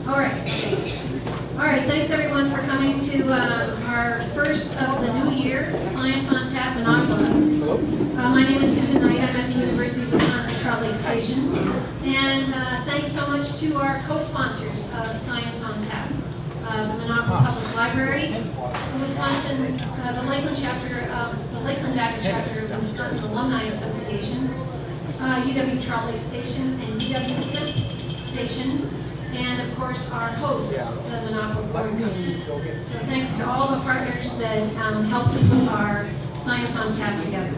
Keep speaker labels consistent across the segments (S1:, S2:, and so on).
S1: All right. All right, thanks everyone for coming to our first of the new year, Science on Tap Minocqua. My name is Susan Knight. I'm at the University of Wisconsin Trout Lake Station. And thanks so much to our co-sponsors of Science on Tap. The Minocqua Public Library, the Wisconsin, the Lakeland chapter of the Lakeland Actor chapter of the Wisconsin Alumni Association, UW-Trout Lake Station, and UW-Kent Station, and of course our hosts, the Minocqua Brewing. So thanks to all the partners that helped to put our Science on Tap together.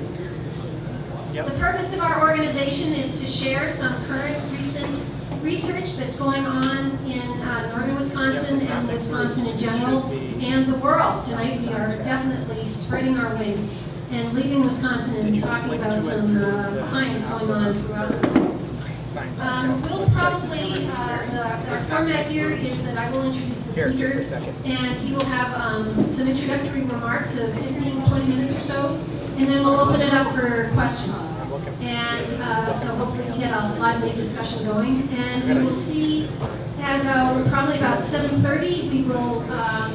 S1: The purpose of our organization is to share some current, recent research that's going on in northern Wisconsin and Wisconsin in general, and the world. Tonight we are definitely spreading our wings and leaving Wisconsin and talking about some science going on throughout the world. We'll probably, our format here is that I will introduce the speaker, and he will have some introductory remarks of 15-20 minutes or so, and then we'll open it up for questions. And so hopefully we get a lively discussion going. And we will see at probably about 7:30, we will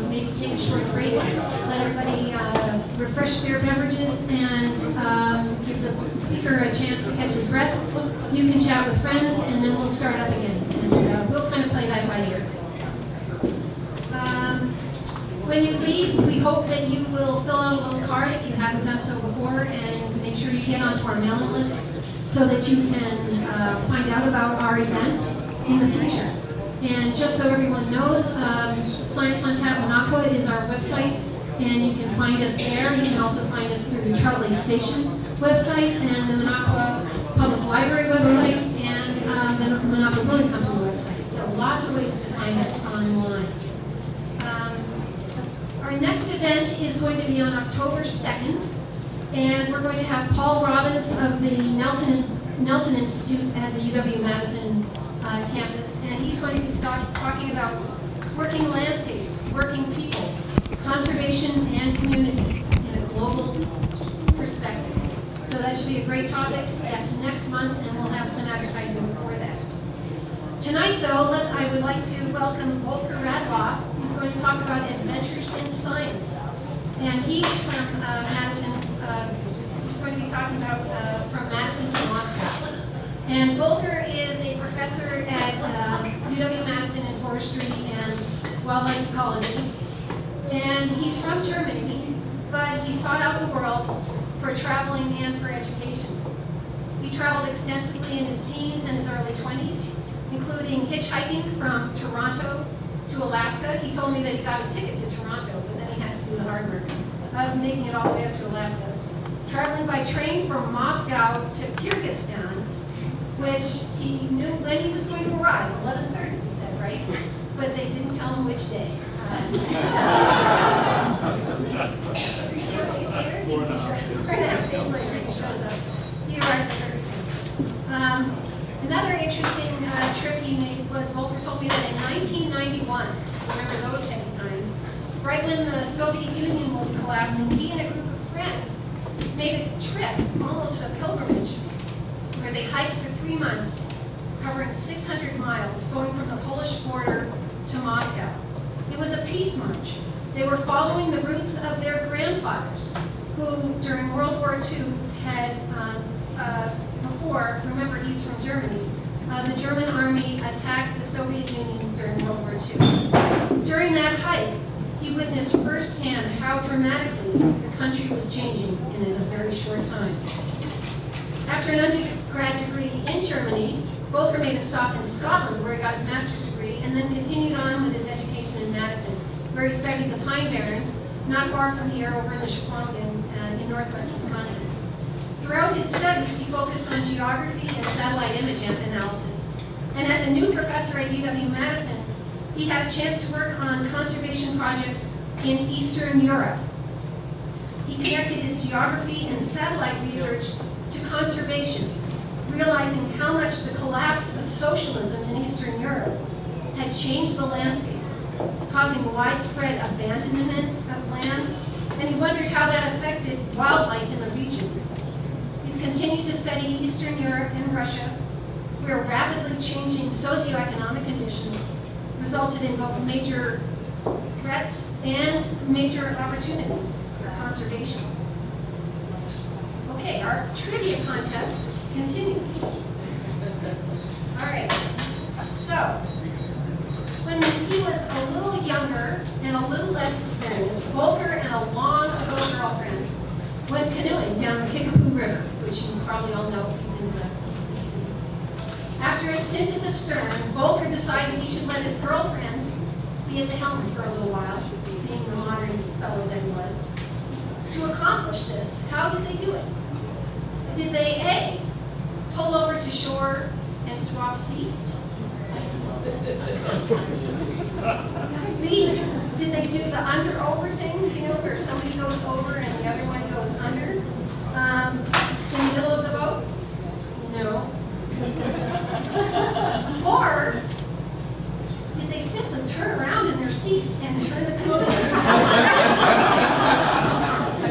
S1: maybe take a short break, let everybody refresh their beverages, and give the speaker a chance to catch his breath. You can chat with friends, and then we'll start up again. And we'll kind of play that by ear. When you leave, we hope that you will fill out a little card if you haven't done so before, and make sure you get onto our mailing list so that you can find out about our events in the future. And just so everyone knows, Science on Tap Minocqua is our website, and you can find us there. You can also find us through the Trout Lake Station website, and the Minocqua Public Library website, and the Minocqua Brewing Company website. So lots of ways to find us online. Our next event is going to be on October 2nd, and we're going to have Paul Robbins of the Nelson Institute at the UW-Madison campus, and he's going to be talking about working landscapes, working people, conservation, and communities in a global perspective. So that should be a great topic. That's next month, and we'll have some advertising before that. Tonight, though, I would like to welcome Volker Radeloff, who's going to talk about adventures in science. And he's from Madison. He's going to be talking about from Madison to Moscow. And Volker is a professor at UW-Madison in forestry and wildlife ecology. And he's from Germany, but he sought out the world for traveling and for education. He traveled extensively in his teens and his early 20s, including hitchhiking from Toronto to Alaska. He told me that he got a ticket to Toronto, but then he had to do the hard work of making it all the way up to Alaska. Traveling by train from Moscow to Kyrgyzstan, which he knew when he was going to arrive, 11:30, he said, right? But they didn't tell him which day. 4 days later, he shows up. He arrives at Kyrgyzstan. Another interesting trip he made was, Volker told me that in 1991, remember those heady times, right when the Soviet Union was collapsing, he and a group of friends made a trip, almost a pilgrimage, where they hiked for 3 months, covering 600 miles, going from the Polish border to Moscow. It was a peace march. They were following the routes of their grandfathers, who during World War II had before, remember he's from Germany, the German army attacked the Soviet Union during World War II. During that hike, he witnessed firsthand how dramatically the country was changing in a very short time. After an undergrad degree in Germany, Volker made a stop in Scotland where he got his master's degree, and then continued on with his education in Madison, where he studied the Pine Barrens, not far from here, over in the Shawangunk in northwest Wisconsin. Throughout his studies, he focused on geography and satellite image analysis. And as a new professor at UW-Madison, he had a chance to work on conservation projects in Eastern Europe. He connected his geography and satellite research to conservation, realizing how much the collapse of socialism in Eastern Europe had changed the landscapes, causing widespread abandonment of lands, and he wondered how that affected wildlife in the region. He's continued to study Eastern Europe and Russia, where rapidly changing socio-economic conditions resulted in both major threats and major opportunities for conservation. Okay, our trivia contest continues. All right, so when he was a little younger and a little less experienced, Volker and a long-ago girlfriend went canoeing down the Kickapoo River, which you probably all know is in the Mississippi. After a stint at the stern, Volker decided he should let his girlfriend be at the helm for a little while, being the modern fellow that he was. To accomplish this, how did they do it? Did they A, pull over to shore and swap seats? B, did they do the under-over thing, where somebody goes over and the other one goes under in the middle of the boat? No. Or did they simply turn around in their seats and turn the canoe in a different direction?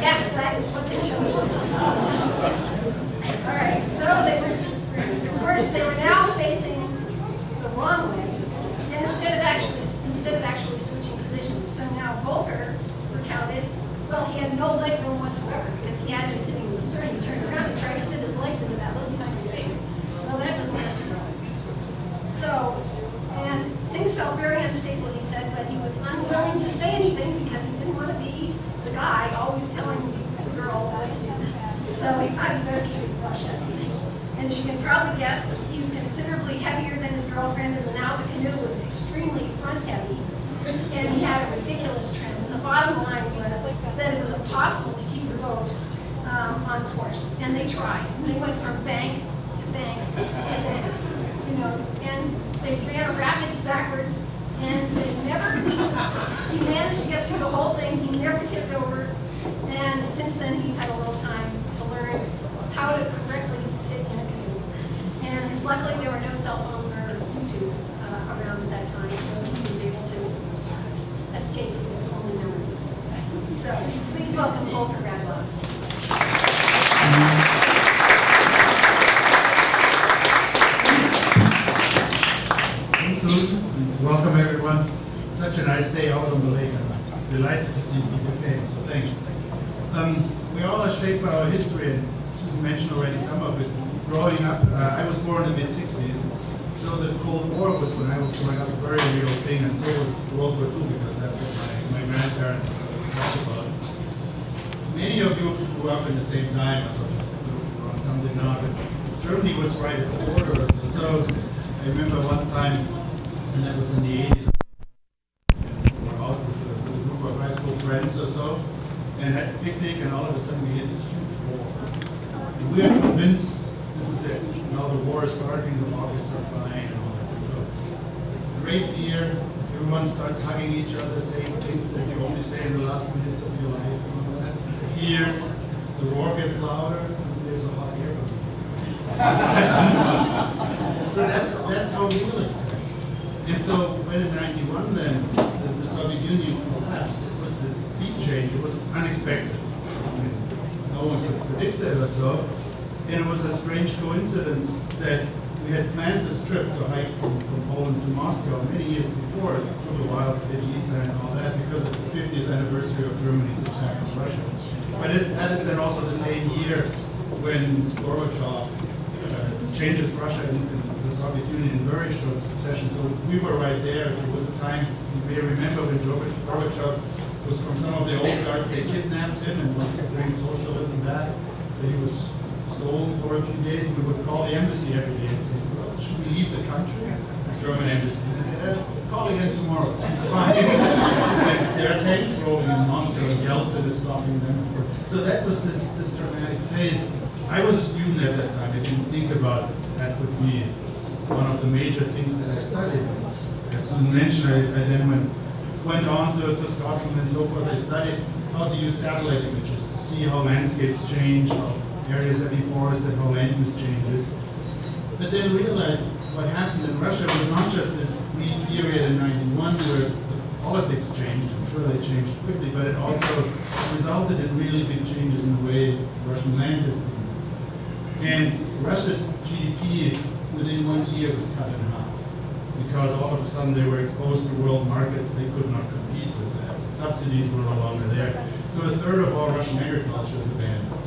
S1: Yes, that is what they chose to do. All right, so they were too experienced. Of course, they were now facing the wrong way, and instead of actually switching positions. So now Volker recounted, well, he had no leg room whatsoever because he had been sitting in the stern. He turned around and tried to fit his legs into that little tiny space. Well, that doesn't work too well. So, and things felt very unstable, he said, but he was unwilling to say anything because he didn't want to be the guy always telling the girl what to do. So he thought he'd better keep his mouth shut. And as you can probably guess, he was considerably heavier than his girlfriend, and now the canoe was extremely front heavy, and he had a ridiculous trim. And the bottom line was that it was impossible to keep the boat on course, and they tried. And they went from bank to bank to bank, and they ran rapids backwards, and he managed to get through the whole thing. He never tipped over, and since then he's had a little time to learn how to correctly sit in a canoe. And luckily there were no cell phones or YouTubes around at that time, so he was able to escape with only memories. So please welcome Volker Radeloff.
S2: Thanks, Susan. Welcome, everyone. Such a nice day out on the lake. I'm delighted to see people came, so thanks. We all are shaped by our history, and Susan mentioned already some of it. Growing up, I was born in the mid-60s, so the Cold War was, when I was growing up, a very real thing, and so was World War II, because that's what my grandparents talked about. Many of you grew up in the same time, so some did not, but Germany was right at the border. So I remember one time, and that was in the 80s, we were out with a group of high school friends or so, and had a picnic, and all of a sudden we hit this huge war. And we are convinced this is it. Now the war is starting, the rockets are flying and all that. So great fear. Everyone starts hugging each other, saying things that you only say in the last minutes of your life and all that. Tears. The roar gets louder. And there's a hot air balloon. So that's how we live. And so when in '91 then the Soviet Union collapsed, it was this sea change. It was unexpected. I mean, no one could predict it or so. And it was a strange coincidence that we had planned this trip to hike from Poland to Moscow many years before. It took a while to get visa and all that because it's the 50th anniversary of Germany's attack on Russia. But that is then also the same year when Gorbachev changes Russia and the Soviet Union in very short succession. So we were right there. There was a time, you may remember, when Gorbachev was from some of the old guards. They kidnapped him and wanted to bring socialism back. So he was stolen for a few days, and we would call the embassy every day and say, well, should we leave the country? The German embassy. And they said, call again tomorrow, seems fine. There are tanks rolling in Moscow, and Yeltsin is stopping them. So that was this dramatic phase. I was a student at that time. I didn't think about that would be one of the major things that I studied. As Susan mentioned, I then went on to Scotland and so forth. I studied how to use satellite images to see how landscapes change, how areas are deforested, how land use changes. But then realized what happened in Russia was not just this brief period in '91 where the politics changed. I'm sure they changed quickly, but it also resulted in really big changes in the way Russian land is being used. And Russia's GDP within 1 year was cut in half. because all of a sudden they were exposed to world markets, they could not compete with that. Subsidies were no longer there. So a third of all Russian agriculture is abandoned.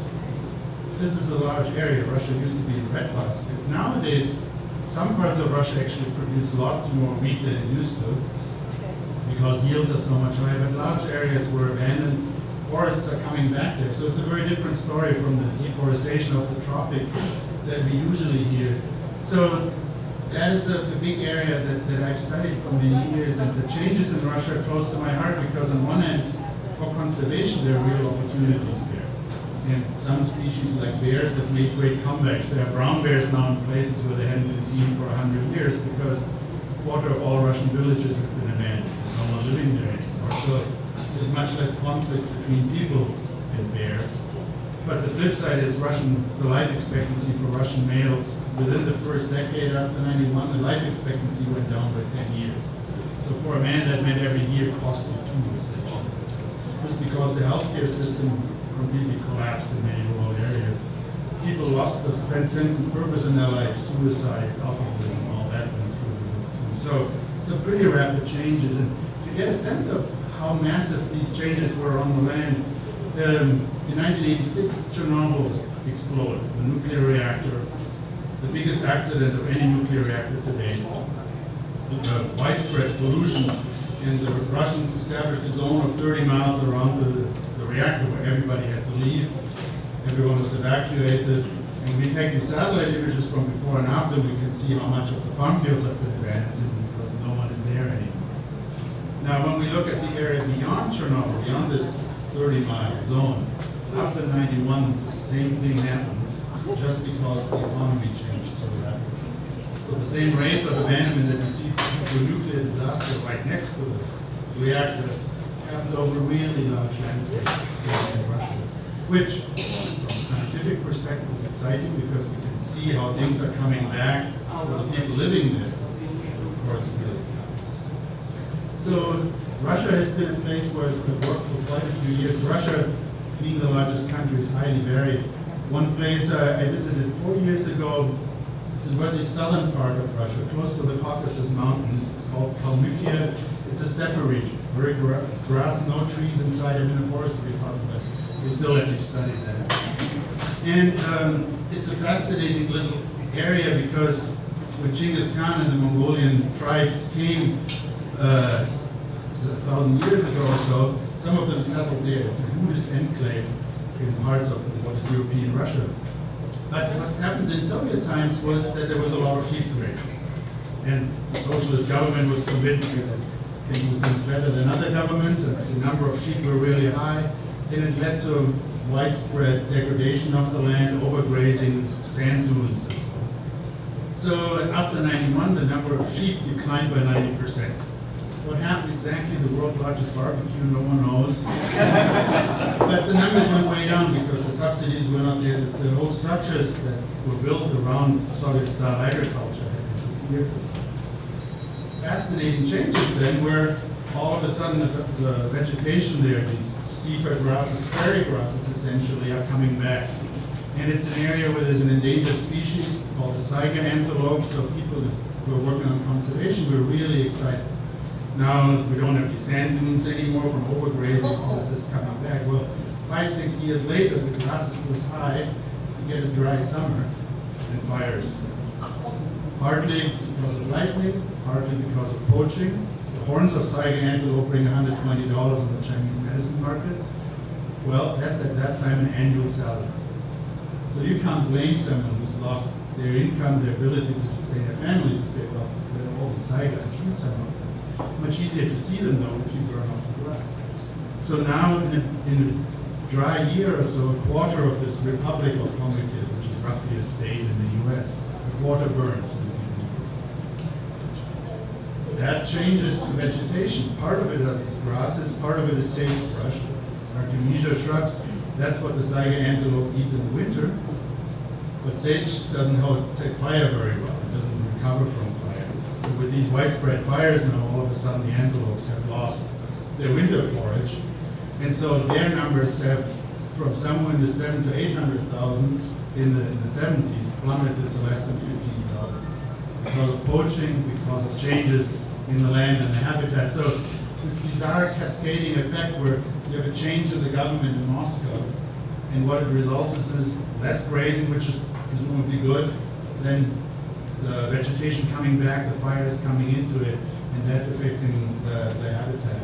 S2: This is a large area. Russia used to be a breadbasket. Nowadays, some parts of Russia actually produce lots more wheat than it used to, because yields are so much higher, but large areas were abandoned. Forests are coming back there. So it's a very different story from the deforestation of the tropics that we usually hear. So that is a big area that I've studied for many years, and the changes in Russia are close to my heart, because on one hand, for conservation, there are real opportunities there. And some species like bears have made great comebacks. There are brown bears now in places where they hadn't been seen for 100 years, because a quarter of all Russian villages have been abandoned. There's no one living there anymore. So there's much less conflict between people and bears. But the flip side is the life expectancy for Russian males within the first decade after 91, the life expectancy went down by 10 years. So for a man, that meant every year cost you 2, essentially. Just because the healthcare system completely collapsed in many rural areas. People lost the sense and purpose in their life, suicides, alcoholism, all that went through the roof too. So pretty rapid changes. And to get a sense of how massive these changes were on the land, in 1986, Chernobyl exploded, the nuclear reactor, the biggest accident of any nuclear reactor today. Widespread pollution, and the Russians established a zone of 30 miles around the reactor where everybody had to leave. Everyone was evacuated, and we take the satellite images from before and after, we can see how much of the farm fields have been abandoned because no one is there anymore. Now, when we look at the area beyond Chernobyl, beyond this 30-mile zone, after 91, the same thing happens, just because the economy changed so rapidly. So the same rates of abandonment that we see for nuclear disaster right next to the reactor happened over really large landscapes in Russia, which, from a scientific perspective, is exciting because we can see how things are coming back for the people living there. It's of course really tough. So Russia has been a place where I've worked for quite a few years. Russia, being the largest country, is highly varied. One place I visited 4 years ago, this is where the southern part of Russia, close to the Caucasus Mountains. It's called Kalmykia. It's a steppe region, very grass, no trees inside. I'm in a forestry department, but they still let me study that. And it's a fascinating little area because when Genghis Khan and the Mongolian tribes came 1,000 years ago or so, some of them settled there. It's a Buddhist enclave in parts of what is European Russia. But what happened in Soviet times was that there was a lot of sheep grazing. And the socialist government was convinced that it can do things better than other governments, and the number of sheep were really high. And it led to widespread degradation of the land, overgrazing, sand dunes, and so on. So after 91, the number of sheep declined by 90%. What happened exactly, the world's largest barbecue, no one knows. But the numbers went way down because the subsidies were not there. The whole structures that were built around Soviet-style agriculture had disappeared. Fascinating changes then, where all of a sudden the vegetation there, these steeper grasses, prairie grasses essentially, are coming back. And it's an area where there's an endangered species called the Saiga antelope, so people who are working on conservation were really excited. Now we don't have the sand dunes anymore from overgrazing, all this is coming back. Well, 5-6 years later, the grass is still high, you get a dry summer and fires. Partly because of lightning, partly because of poaching. The horns of Saiga antelope bring $120 on the Chinese medicine markets. Well, that's at that time an annual salary. So you can't blame someone who's lost their income, their ability to sustain a family, to say, well, we're all the Saiga, shoot some of them. Much easier to see them though if you burn off the grass. So now in a dry year or so, a quarter of this Republic of Kalmykia, which is roughly a state in the US, a quarter burns. That changes the vegetation. Part of it are these grasses, part of it is sagebrush, Artemisia shrubs. That's what the Saiga antelope eat in the winter. But sage doesn't take fire very well. It doesn't recover from fire. So with these widespread fires now, all of a sudden the antelopes have lost their winter forage. And so their numbers have, from somewhere in the 700,000 to 800,000 in the 70s, plummeted to less than 15,000. because of poaching, because of changes in the land and the habitat. So this bizarre cascading effect where you have a change in the government in Moscow, and what it results is less grazing, which is presumably good, then the vegetation coming back, the fires coming into it, and that affecting the habitat.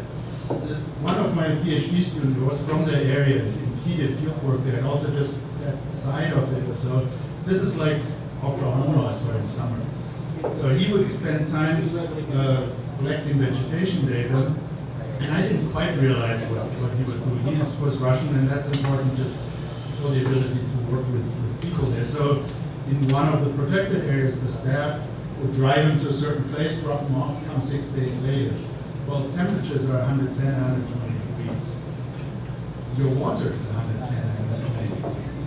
S2: One of my PhD students was from the area, and he did field work there, and also just that side of it. So this is like Oklahoma or so in summer. So he would spend times collecting vegetation data, and I didn't quite realize what he was doing. He was Russian, and that's important just for the ability to work with people there. So in one of the protected areas, the staff would drive him to a certain place, drop him off, come 6 days later. Well, temperatures are 110, 120 degrees. Your water is 110, 120 degrees.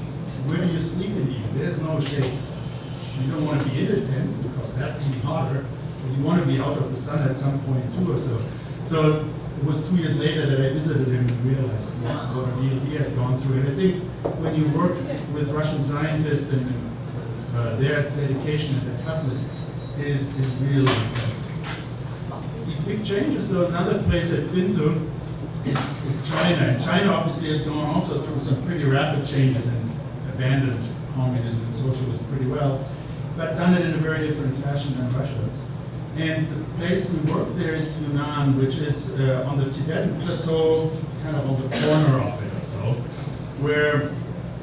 S2: Where do you sleep in the evening? There's no shade. You don't want to be in a tent because that's even hotter, but you want to be out of the sun at some point too or so. So it was 2 years later that I visited him and realized what a deal he had gone through. And I think when you work with Russian scientists and their dedication and their toughness is really impressive. These big changes, though, another place I've been to is China. And China obviously has gone also through some pretty rapid changes and abandoned communism and socialism pretty well, but done it in a very different fashion than Russia. And the place we work there is Yunnan, which is on the Tibetan plateau, kind of on the corner of it or so, where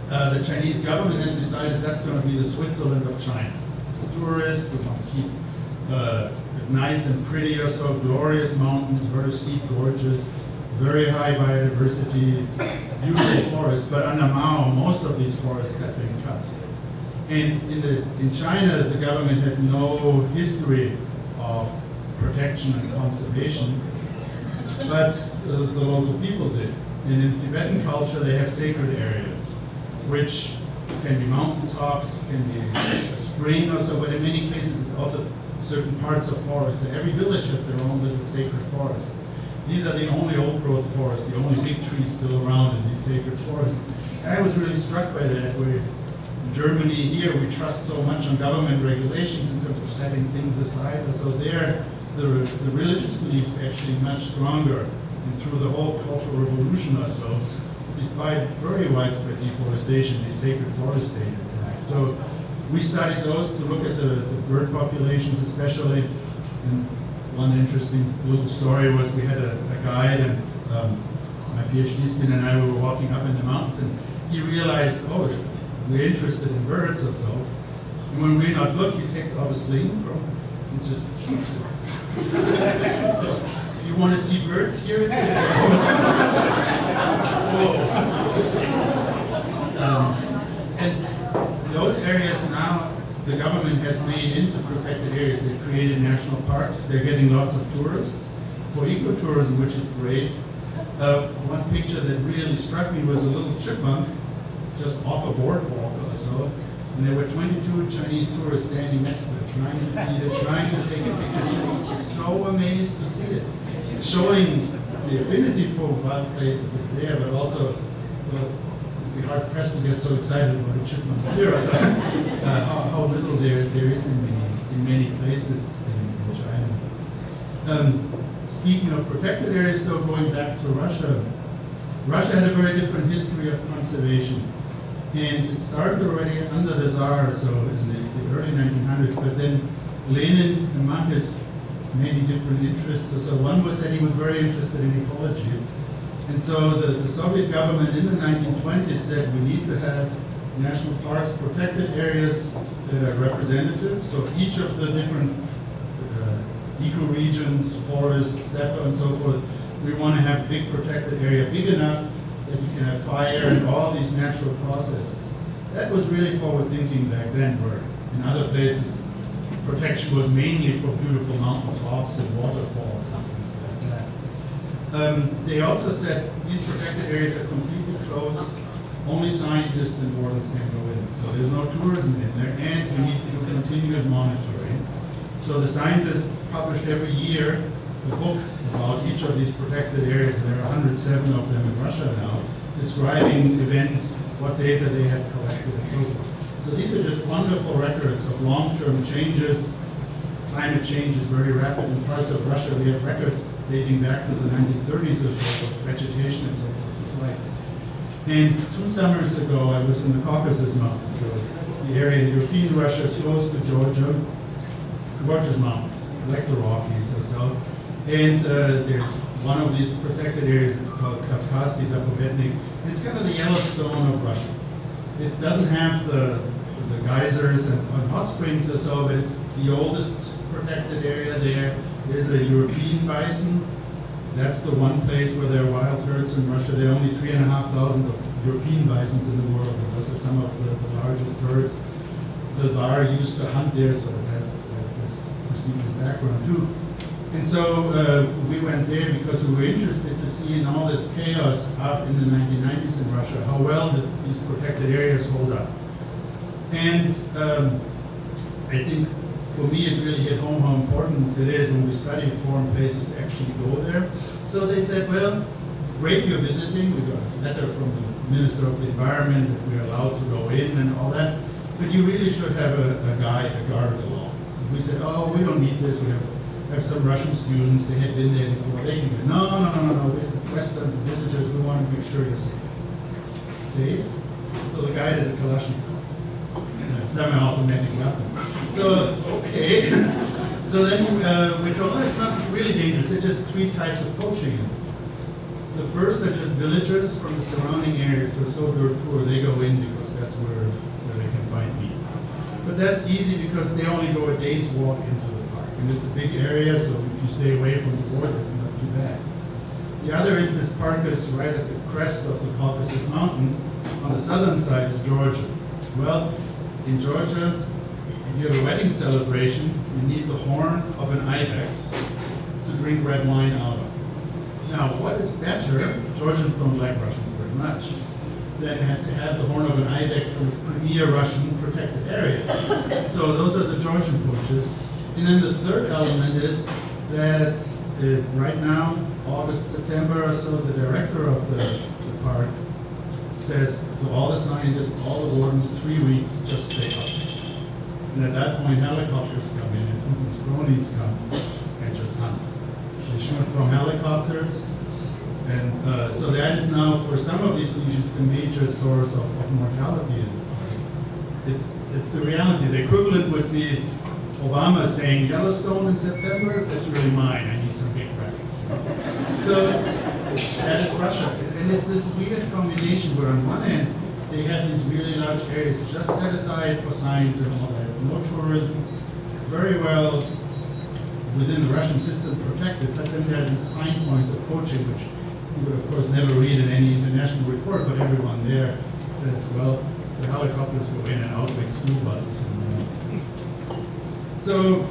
S2: the Chinese government has decided that's going to be the Switzerland of China. For tourists, we want to keep it nice and pretty or so, glorious mountains, very steep gorges, very high biodiversity, beautiful forests, but under Mao, most of these forests have been cut. And in China, the government had no history of protection and conservation, but the local people did. And in Tibetan culture, they have sacred areas, which can be mountaintops, can be a spring or so, but in many cases it's also certain parts of forest. And every village has their own little sacred forest. These are the only old-growth forests, the only big trees still around in these sacred forests. And I was really struck by that, where in Germany here we trust so much on government regulations in terms of setting things aside. So there, the religious beliefs are actually much stronger. And through the whole Cultural Revolution or so, despite very widespread deforestation, these sacred forests stayed intact. So we studied those to look at the bird populations especially. And one interesting little story was we had a guide, and my PhD student and I were walking up in the mountains, and he realized, oh, we're interested in birds or so. And when we're not looking, he takes out a sling and just shoots it. So if you want to see birds, here it is. And those areas now, the government has made into protected areas. They've created national parks. They're getting lots of tourists for ecotourism, which is great. One picture that really struck me was a little chipmunk just off a boardwalk or so, and there were 22 Chinese tourists standing next to it, trying to feed it, trying to take a picture. Just so amazed to see it, showing the affinity for wild places is there, but also, well, be hard pressed to get so excited about a chipmunk here, so, how little there is in many places in China. Speaking of protected areas, though, going back to Russia, Russia had a very different history of conservation, and it started already under the Tsar, so in the early 1900s. But then Lenin, among his many different interests, so one was that he was very interested in ecology. And so the Soviet government in the 1920s said we need to have national parks, protected areas that are representative. So each of the different ecoregions, forests, steppe, and so forth, we want to have a big protected area, big enough that we can have fire and all these natural processes. That was really forward thinking back then, where in other places protection was mainly for beautiful mountain tops and waterfalls and things like that. They also said these protected areas are completely closed, only scientists and boarders can go in. So there's no tourism in there, and we need to do continuous monitoring. So the scientists published every year a book about each of these protected areas. There are 107 of them in Russia now, describing events, what data they had collected, and so forth. So these are just wonderful records of long-term changes climate change is very rapid in parts of Russia. We have records dating back to the 1930s or so of vegetation and so forth. It's like, and 2 summers ago, I was in the Caucasus Mountains, so the area in European Russia close to Georgia, gorgeous mountains, like the Rockies or so. And there's one of these protected areas, it's called Kavkazский Zapovednik. It's kind of the Yellowstone of Russia. It doesn't have the geysers and hot springs or so, but it's the oldest protected area there. There's a European bison. That's the one place where there are wild herds in Russia. There are only 3,500 of European bisons in the world, and those are some of the largest herds. The Tsar used to hunt there, so it has this prestigious background too. And so we went there because we were interested to see in all this chaos out in the 1990s in Russia, how well these protected areas hold up. And I think for me it really hit home how important it is when we study foreign places to actually go there. So they said, well, great you're visiting. We got a letter from the Minister of the Environment that we're allowed to go in and all that, but you really should have a guide, a guard along. And we said, oh, we don't need this. We have some Russian students. They had been there before. They can go. No. We're Western visitors. We want to make sure you're safe. Safe? So the guide is a Kalashnikov, a semi-automatic weapon. So, okay. So then we're told, oh, it's not really dangerous. There are just 3 types of poaching. The first are just villagers from the surrounding areas who are so dirt poor, they go in because that's where they can find meat. But that's easy because they only go a day's walk into the park. And it's a big area, so if you stay away from the border, that's not too bad. The other is this park is right at the crest of the Caucasus Mountains. On the southern side is Georgia. Well, in Georgia, if you have a wedding celebration, you need the horn of an ibex to drink red wine out of. Now, what is better, Georgians don't like Russians very much, than to have the horn of an ibex from a premier Russian protected area. So those are the Georgian poachers. And then the third element is that right now, August, September or so, the director of the park says to all the scientists, all the wardens, 3 weeks, just stay out. And at that point, helicopters come in and Putin's cronies come and just hunt. They shoot from helicopters. And so that is now, for some of these species, the major source of mortality in the park. It's the reality. The equivalent would be Obama saying, Yellowstone in September, that's really mine. I need some big rabbits. So that is Russia. And it's this weird combination where on one end, they have these really large areas just set aside for science and all that. No tourism, very well within the Russian system protected, but then there are these fine points of poaching, which you would of course never read in any international report, but everyone there says, well, the helicopters go in and out like school buses in the mountains. So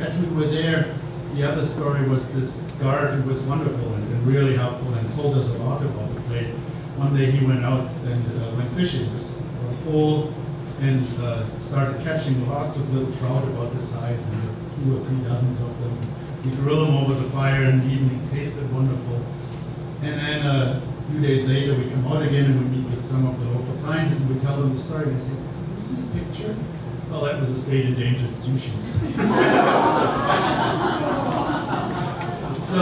S2: as we were there, the other story was this guard who was wonderful and really helpful and told us a lot about the place. One day he went out and went fishing with a pole and started catching lots of little trout about this size, and 2 or 3 dozens of them. We grill them over the fire in the evening, tasted wonderful. And then a few days later we come out again and we meet with some of the local scientists and we tell them the story. And they say, "You see a picture? Well, that was a state endangered species." So,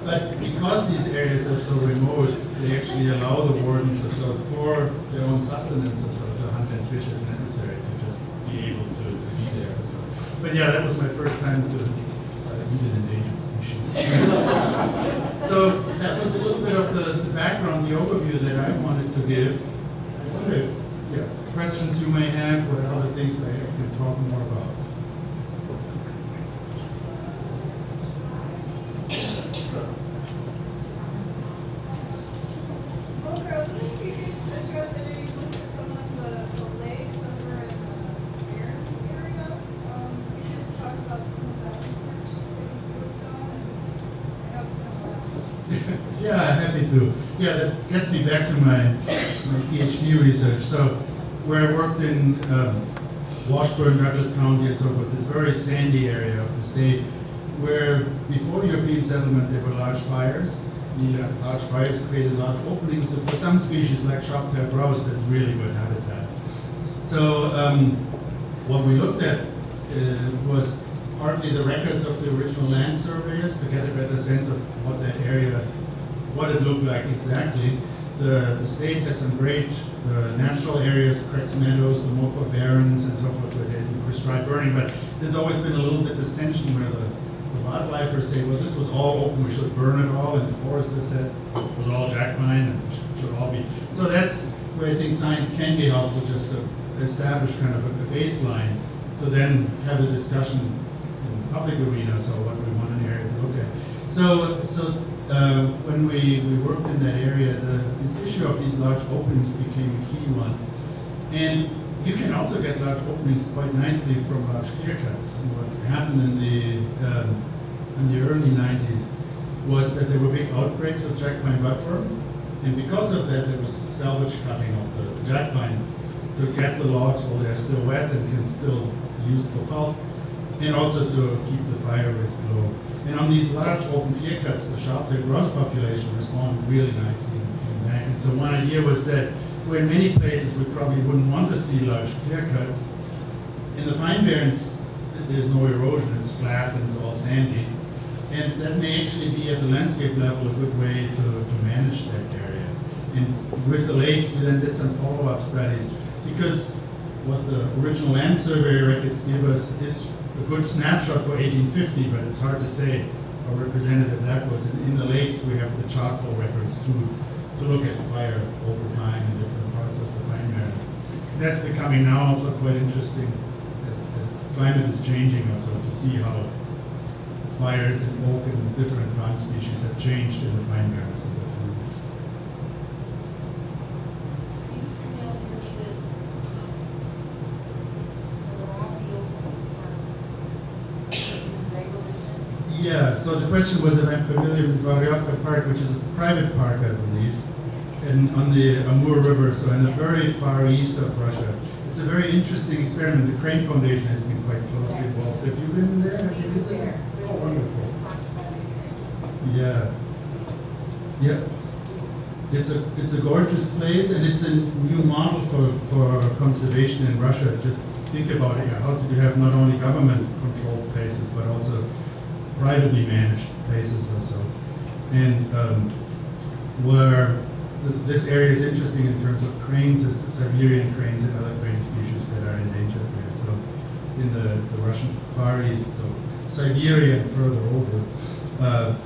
S2: but because these areas are so remote, they actually allow the wardens or so for their own sustenance or so to hunt and fish as necessary to just be able to be there. So, but yeah, that was my first time to eat an endangered species. So that was a little bit of the background, the overview that I wanted to give. I wonder if questions you may have, what other things I can talk more about.
S3: Volker, I was wondering if you could address, I know you looked at some of the lakes over in the Barrens area. You could talk about some of that research that you worked on and how it's been allowed.
S2: Yeah, happy to. Yeah, that gets me back to my PhD research. So, where I worked in Washburn, Douglas County, and so forth, this very sandy area of the state, where before European settlement there were large fires. The large fires created large openings, and for some species like sharp-tailed grouse, that's really good habitat. So, what we looked at was partly the records of the original land surveyors to get a better sense of what that area, what it looked like exactly. The state has some great natural areas, creeks, meadows, the Minocqua barrens, and so forth, where they prescribe burning. But there's always been a little bit this tension where the wildlifers say, well, this was all open, we should burn it all, and the foresters said it was all jack pine and should all be. So that's where I think science can be helpful, just to establish kind of a baseline, to then have a discussion in the public arena, so what we want an area to look at. So when we worked in that area, this issue of these large openings became a key one. And you can also get large openings quite nicely from large clear cuts. And what happened in the early 90s was that there were big outbreaks of jack pine budworm, and because of that, there was salvage cutting of the jack pine to get the logs while they're still wet and can still use for pulp, and also to keep the fire risk low. And on these large open clear cuts, the sharp-tailed grouse population responded really nicely in that. And so one idea was that where in many places we probably wouldn't want to see large clear cuts, in the pine barrens there's no erosion, it's flat and it's all sandy. And that may actually be at the landscape level a good way to manage that area. And with the lakes, we then did some follow-up studies, because what the original land survey records give us is a good snapshot for 1850, but it's hard to say how representative that was. And in the lakes, we have the charcoal records to look at fire over time in different parts of the pine barrens. That's becoming now also quite interesting as climate is changing also, to see how fires in oak and different plant species have changed in the pine barrens over time.
S4: Are you familiar with the regulations?
S2: Yeah, so the question was if I'm familiar with Biodiversity Park, which is a private park, I believe, and on the Amur River, so in the very far east of Russia. It's a very interesting experiment. The Crane Foundation has been quite closely involved. Have you been there? Have you visited? Oh, wonderful. Yeah. Yeah. It's a gorgeous place, and it's a new model for conservation in Russia. To think about it, how to have not only government-controlled places, but also privately managed places also. And where this area is interesting in terms of cranes, is Siberian cranes and other crane species that are endangered there. So in the Russian Far East, so Siberia and further over,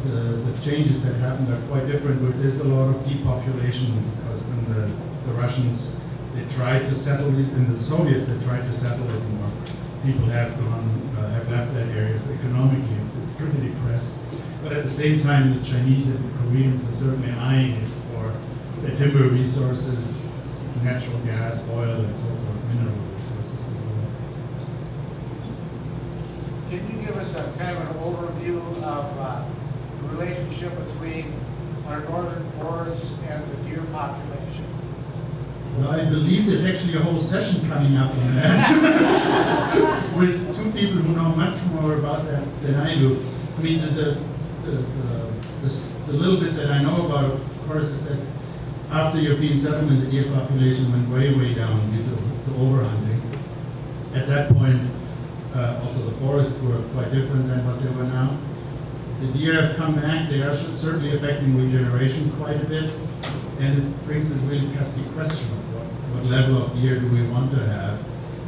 S2: the changes that happened are quite different. But there's a lot of depopulation, because when the Russians, they tried to settle these, and the Soviets, they tried to settle it more. People have left that area. So economically, it's pretty depressed. But at the same time, the Chinese and the Koreans are certainly eyeing it for the timber resources, natural gas, oil, and so forth, mineral resources as well.
S5: Can you give us a kind of an overview of the relationship between our northern forests and the deer population?
S2: Well, I believe there's actually a whole session coming up on that with two people who know much more about that than I do. I mean, the little bit that I know about, of course, is that after European settlement, the deer population went way down due to overhunting. At that point, also the forests were quite different than what they were now. The deer have come back. They are certainly affecting regeneration quite a bit. And it brings this really pesky question of what level of deer do we want to have.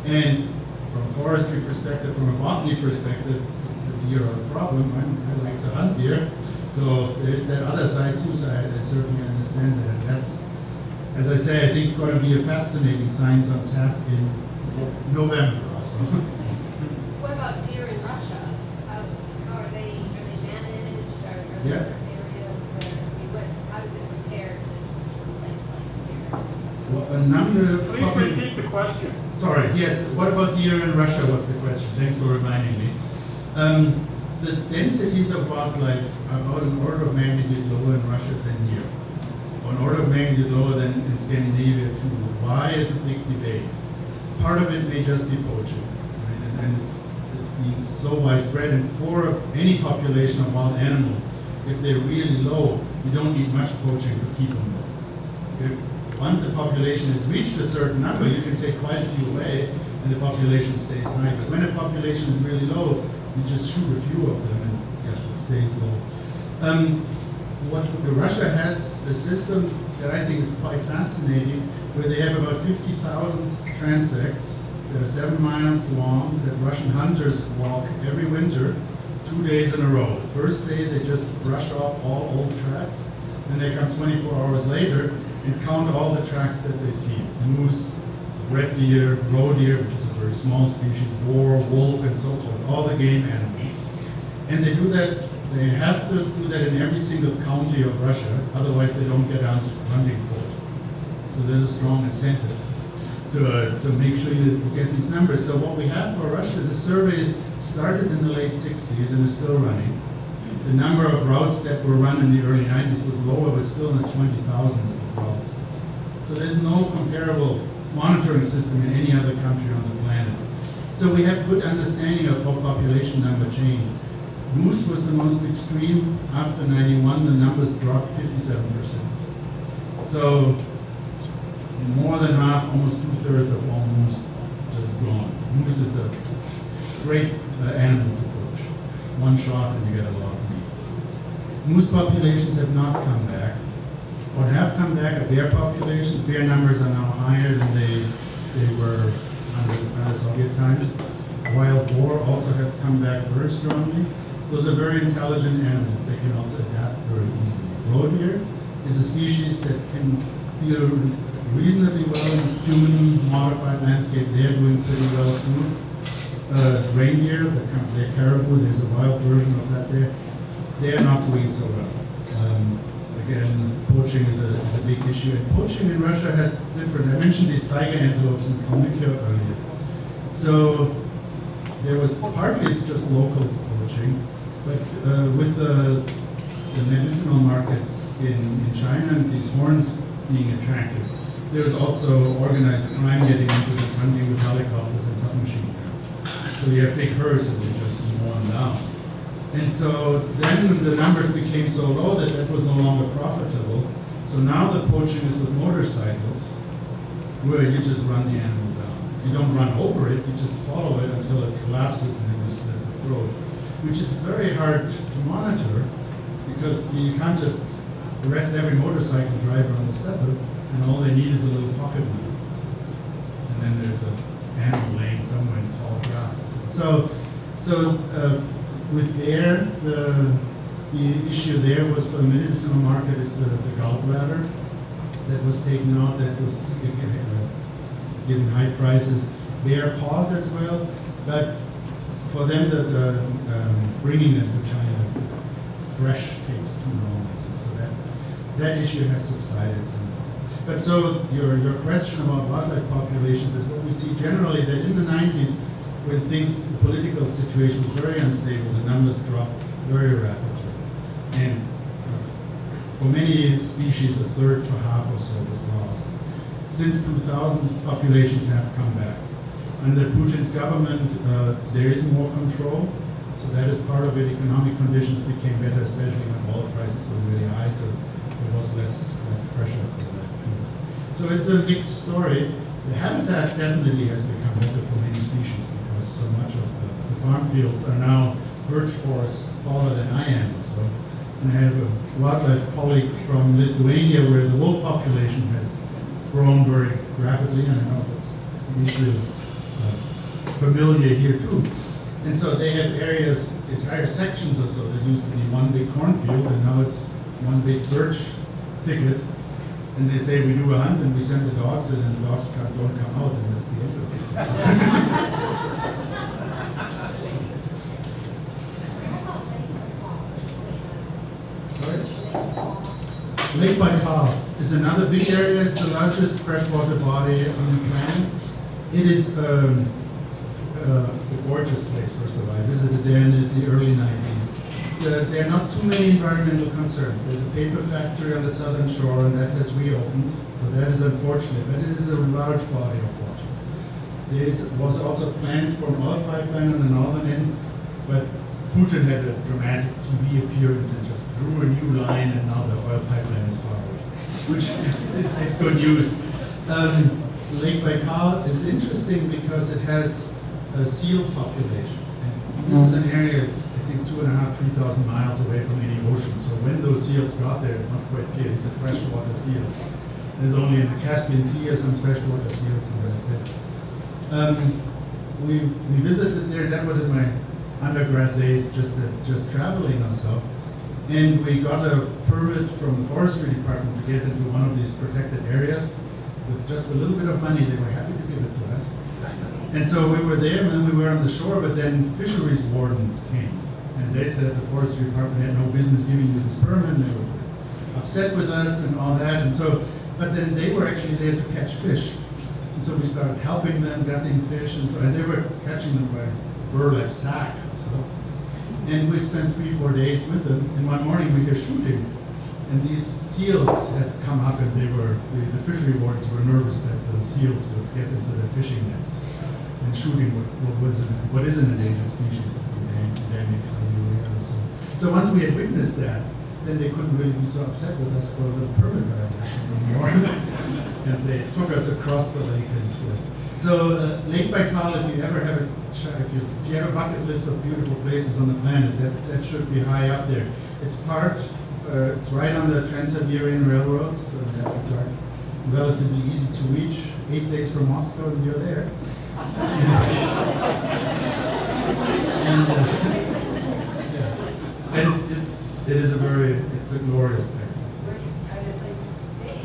S2: And from a forestry perspective, from a botany perspective, the deer are a problem. I like to hunt deer. So there's that other side too, so I certainly understand that. And that's, as I say, I think going to be a fascinating Science on Tap in November also.
S4: What about deer in Russia? How are they managed? Are there
S2: Yeah.
S4: certain areas where, how does it compare to a place like here?
S2: Well, a number of
S6: Please repeat the question.
S2: Sorry, yes, what about deer in Russia was the question. Thanks for reminding me. The densities of wildlife are about an order of magnitude lower in Russia than here. An order of magnitude lower than in Scandinavia too. Why is a big debate. Part of it may just be poaching. And it being so widespread, and for any population of wild animals, if they're really low, you don't need much poaching to keep them low. Once the population has reached a certain number, you can take quite a few away, and the population stays high. But when a population is really low, you just shoot a few of them and yeah, it stays low. Russia has a system that I think is quite fascinating, where they have about 50,000 transects that are 7 miles long that Russian hunters walk every winter, 2 days in a row. The first day they just brush off all old tracks, and they come 24 hours later and count all the tracks that they see. Moose, red deer, roe deer, which is a very small species, boar, wolf, and so forth, all the game animals. And they do that, they have to do that in every single county of Russia, otherwise they don't get on hunting court. So there's a strong incentive to make sure you get these numbers. So what we have for Russia, the survey started in the late 60s and is still running. The number of routes that were run in the early 90s was lower, but still in the 20,000s of routes. So there's no comparable monitoring system in any other country on the planet. So we have good understanding of how population number changed. Moose was the most extreme. After 91, the numbers dropped 57%. So more than half, almost 2/3 of all moose just gone. Moose is a great animal to poach. One shot and you get a lot of meat. Moose populations have not come back. What have come back are bear populations. Bear numbers are now higher than they were under the Soviet times. Wild boar also has come back very strongly. Those are very intelligent animals. They can also adapt very easily. Roe deer is a species that can deal reasonably well in human modified landscape. They're doing pretty well too. Reindeer, they're caribou, there's a wild version of that there. They're not doing so well. Again, poaching is a big issue. And poaching in Russia has different, I mentioned these tiger antelopes in Minocqua earlier. So there was, partly it's just local to poaching, but with the medicinal markets in China and these horns being attractive, there's also organized crime getting into this hunting with helicopters and submachine guns. So you have big herds and they just mow them down. And so then the numbers became so low that that was no longer profitable. So now the poaching is with motorcycles, where you just run the animal down. You don't run over it, you just follow it until it collapses and then you slit the throat, which is very hard to monitor because you can't just arrest every motorcycle driver on the steppe, and all they need is a little pocket knife. And then there's an animal laying somewhere in tall grasses. So with bear, the issue there was for the medicinal market is the gallbladder that was taken out, that was given high prices. Bear paws as well, but for them, bringing them to China fresh takes too long. So that issue has subsided somewhat. But so your question about wildlife populations is what we see generally, that in the 90s, when the political situation was very unstable, the numbers dropped very rapidly. And for many species, a third to half or so was lost. Since 2000, populations have come back. Under Putin's government, there is more control. So that is part of it. Economic conditions became better, especially when oil prices were really high. So there was less pressure for that too. So it's a mixed story. The habitat definitely has become better for many species because so much of the farm fields are now birch forests taller than I am. So, and I have a wildlife colleague from Lithuania where the wolf population has grown very rapidly, and I know that's an issue familiar here too. And so they have areas, entire sections or so that used to be one big cornfield, and now it's one big birch thicket. And they say we do a hunt and we send the dogs, and then the dogs don't come out, and that's the end of it. Sorry? Lake Baikal is another big area. It's the largest freshwater body on the planet. It is a gorgeous place, first of all. I visited there in the early 90s. There are not too many environmental concerns. There's a paper factory on the southern shore, and that has reopened, so that is unfortunate, but it is a large body of water. There was also plans for an oil pipeline on the northern end, but Putin had a dramatic TV appearance and just drew a new line, and now the oil pipeline is far away, which is good news. Lake Baikal is interesting because it has a seal population. And this is an area, it's, I think, 2,500 to 3,000 miles away from any ocean. So when those seals got there, it's not quite clear. These are freshwater seals. There's only in the Caspian Sea some freshwater seals, and that's it. We visited there. That was in my undergrad days, just traveling or so. And we got a permit from the forestry department to get into one of these protected areas. With just a little bit of money, they were happy to give it to us. And so we were there, and then we were on the shore, but then fisheries wardens came. And they said the forestry department had no business giving you this permit. They were upset with us and all that. And so, but then they were actually there to catch fish. And so we started helping them, getting fish, and they were catching them by burlap sack. And we spent 3-4 days with them. And one morning we hear shooting. And these seals had come up, and the fishery wardens were nervous that the seals would get into their fishing nets and shooting what is an endangered species. It's endemic. So once we had witnessed that, then they couldn't really be so upset with us for a little permit violation anymore. And they took us across the lake. So Lake Baikal, if you ever have if you have a bucket list of beautiful places on the planet, that should be high up there. It's right on the Trans-Siberian Railroad, so that's relatively easy to reach. 8 days from Moscow, and you're there. And it's a glorious place.
S3: Are there places to stay?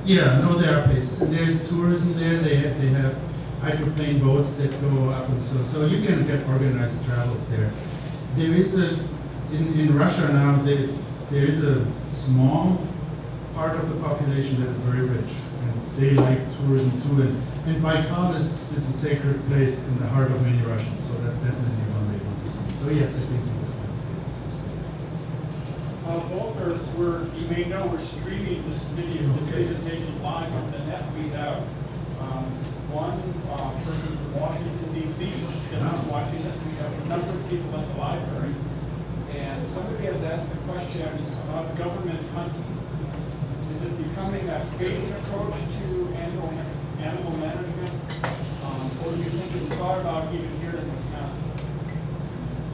S2: Yeah, no, there are places, and there's tourism there. They have hydroplane boats that go up, and so you can get organized travels there. There is in Russia now there is a small part of the population that is very rich, and they like tourism too. And Baikal is a sacred place in the heart of many Russians, so that's definitely one they want to see. So yes, I think you would find places to stay.
S6: Volker, you may know we're streaming this video, this presentation live on the net. We have one person from Washington, D.C. that is watching it. We have a number of people at the library. And somebody has asked the question about government hunting. Is it becoming a fading approach to animal management? Or do you think it's thought about even here in Wisconsin?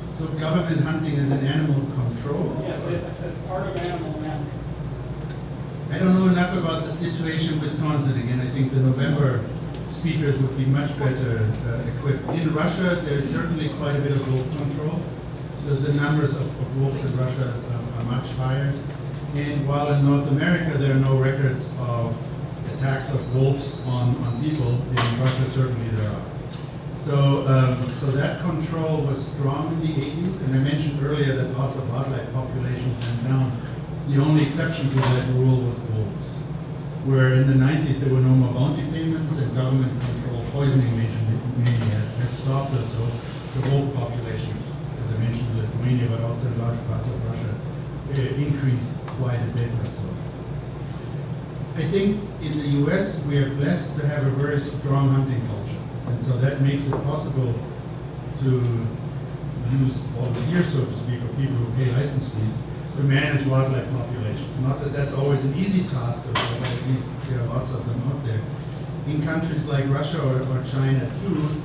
S2: So government hunting is an animal control?
S6: Yes, it's part of animal management.
S2: I don't know enough about the situation in Wisconsin. Again, I think the November speakers would be much better equipped. In Russia, there's certainly quite a bit of wolf control. The numbers of wolves in Russia are much higher. And while in North America there are no records of attacks of wolves on people, in Russia certainly there are. So that control was strong in the 80s, and I mentioned earlier that lots of wildlife populations went down. The only exception to that rule was wolves, where in the 90s there were no more bounty payments, and government control poisoning mainly had stopped us. So wolf populations, as I mentioned in Lithuania, but also in large parts of Russia, increased quite a bit or so. I think in the US we are blessed to have a very strong hunting culture, and so that makes it possible to use volunteers, so to speak, or people who pay license fees to manage wildlife populations. Not that that's always an easy task, but at least there are lots of them out there. In countries like Russia or China too,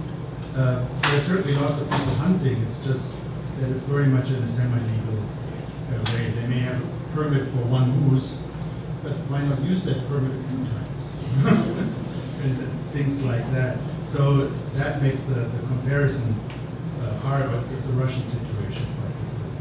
S2: there are certainly lots of people hunting. It's just that it's very much in a semi-legal way. They may have a permit for one moose, but why not use that permit a few times? And things like that. So that makes the comparison hard with the Russian situation quite different.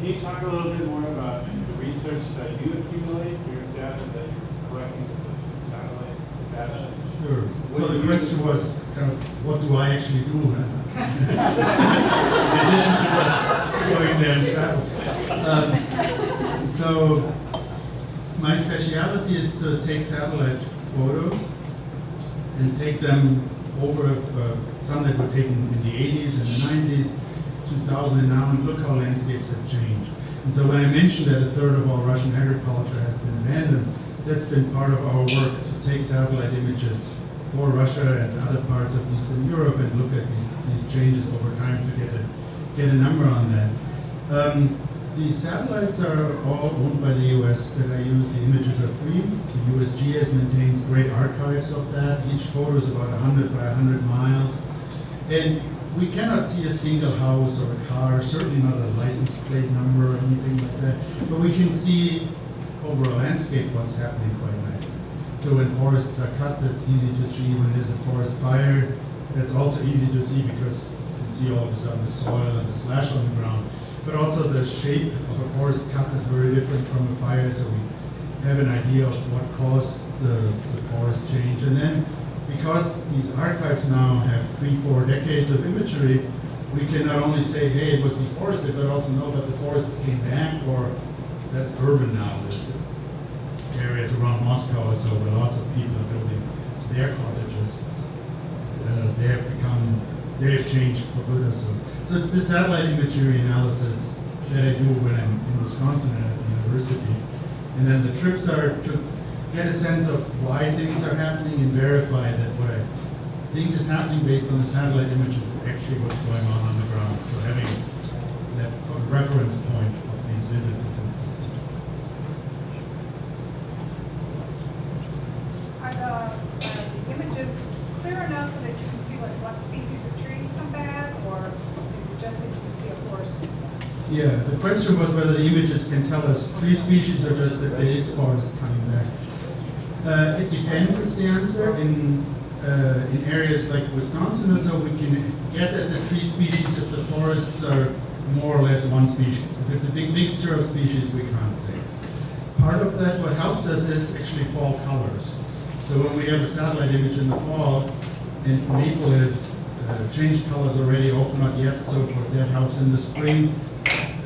S7: Can you talk a little bit more about the research that you accumulate, your data that you're collecting with this satellite data?
S2: Sure. So the question was kind of, what do I actually do? In addition to just going there and travel. So my specialty is to take satellite photos and take them over some that were taken in the 80s and the 90s, 2000 and now, and look how landscapes have changed. And so when I mentioned that a third of all Russian agriculture has been abandoned, that's been part of our work to take satellite images for Russia and other parts of Eastern Europe and look at these changes over time to get a number on that. These satellites are all owned by the US that I use. The images are free. The USGS maintains great archives of that. Each photo is about 100 by 100 miles. And we cannot see a single house or a car, certainly not a license plate number or anything like that. But we can see over a landscape what's happening quite nicely. So when forests are cut, that's easy to see. When there's a forest fire, that's also easy to see because you can see all of a sudden the soil and the slash on the ground. But also the shape of a forest cut is very different from a fire, so we have an idea of what caused the forest change. And then, because these archives now have 3-4 decades of imagery, we can not only say, hey, it was deforested, but also know that the forests came back, or that's urban now. The areas around Moscow or so, where lots of people are building their cottages, they have changed for good or so. So it's this satellite imagery analysis that I do when I'm in Wisconsin and at the university. And then the trips are to get a sense of why things are happening and verify that what I think is happening based on the satellite images is actually what's going on the ground. So having that reference point of these visits is important.
S3: Are the images clear enough so that you can see like what species of trees come back, or is it just that you can see a forest?
S2: Yeah, the question was whether the images can tell us tree species or just that there is forest coming back. It depends is the answer. In areas like Wisconsin or so, we can get at the tree species if the forests are more or less one species. If it's a big mixture of species, we can't say. Part of that, what helps us is actually fall colors. So when we have a satellite image in the fall, and maple has changed colors already, oak not yet, so forth, that helps in the spring.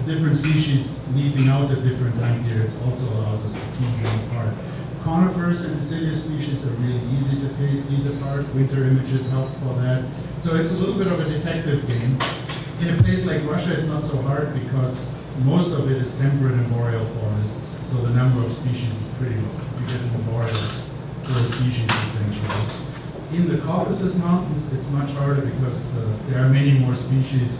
S2: Different species leaving out at different time periods also allows us to tease them apart. Conifers and deciduous species are really easy to tease apart. Winter images help for that. So it's a little bit of a detective game. In a place like Russia, it's not so hard because most of it is temperate and boreal forests. So the number of species is pretty low. If you get in the boreals, per species essentially. In the Caucasus Mountains, it's much harder because there are many more species.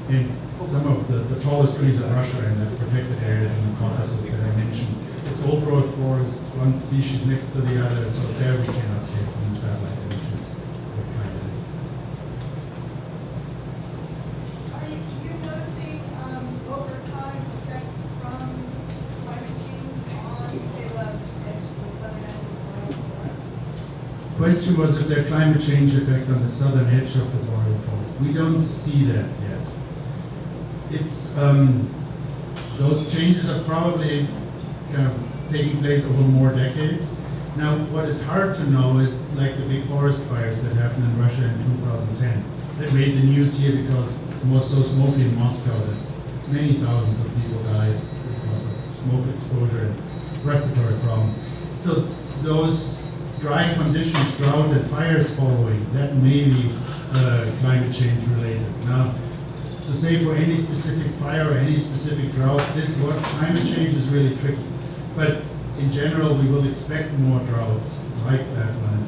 S2: In some of the tallest trees in Russia in the protected areas in the Caucasus that I mentioned, it's old growth forests, one species next to the other, so there we cannot take from the satellite images what kind it is.
S3: Are you noticing over time effects from climate change on, say, the edge of the southern end of the boreal forest?
S2: Question was if there climate change effect on the southern edge of the boreal forest. We don't see that yet. It's those changes are probably kind of taking place over more decades. Now, what is hard to know is like the big forest fires that happened in Russia in 2010. That made the news here because it was so smoky in Moscow that many thousands of people died because of smoke exposure and respiratory problems. So those dry conditions, drought and fires following, that may be climate change related. Now, to say for any specific fire or any specific drought, this was climate change is really tricky. But in general, we will expect more droughts like that one in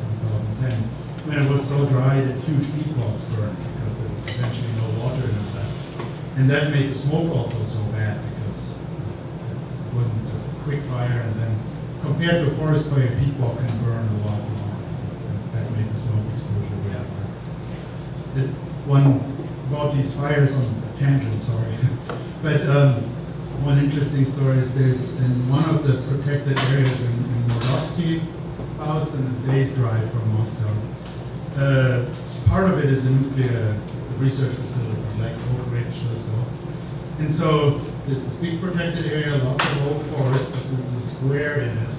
S2: 2010, when it was so dry that huge peat bogs burned because there was essentially no water in it left. And that made the smoke also so bad because it wasn't just a quick fire, and then compared to a forest fire, peat bog can burn a lot longer. And that made the smoke exposure way higher. The one about these fires on a tangent, sorry. But one interesting story is there's in one of the protected areas in Moldavsky, about a day's drive from Moscow. Part of it is a nuclear research facility, like Oak Ridge or so. And so there's this big protected area, lots of old forest, but there's a square in it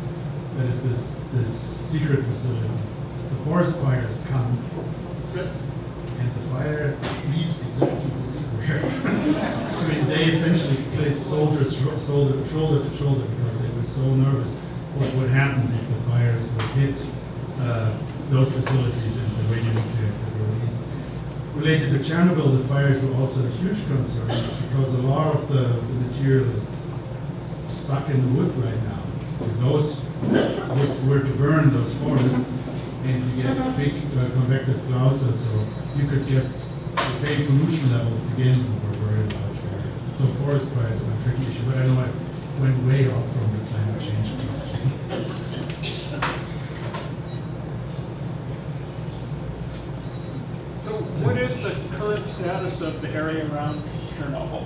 S2: that is this secret facility. The forest fires come, and the fire leaves exactly the square. I mean, they essentially placed soldiers shoulder to shoulder because they were so nervous what would happen if the fires would hit those facilities and the radionuclides that were released. Related to Chernobyl, the fires were also a huge concern because a lot of the material is stuck in the wood right now. If those were to burn those forests, and you get big convective clouds or so, you could get the same pollution levels again over a very large area. So forest fires are a tricky issue, but I know I went way off from the climate change question.
S6: So what is the current status of the area around Chernobyl?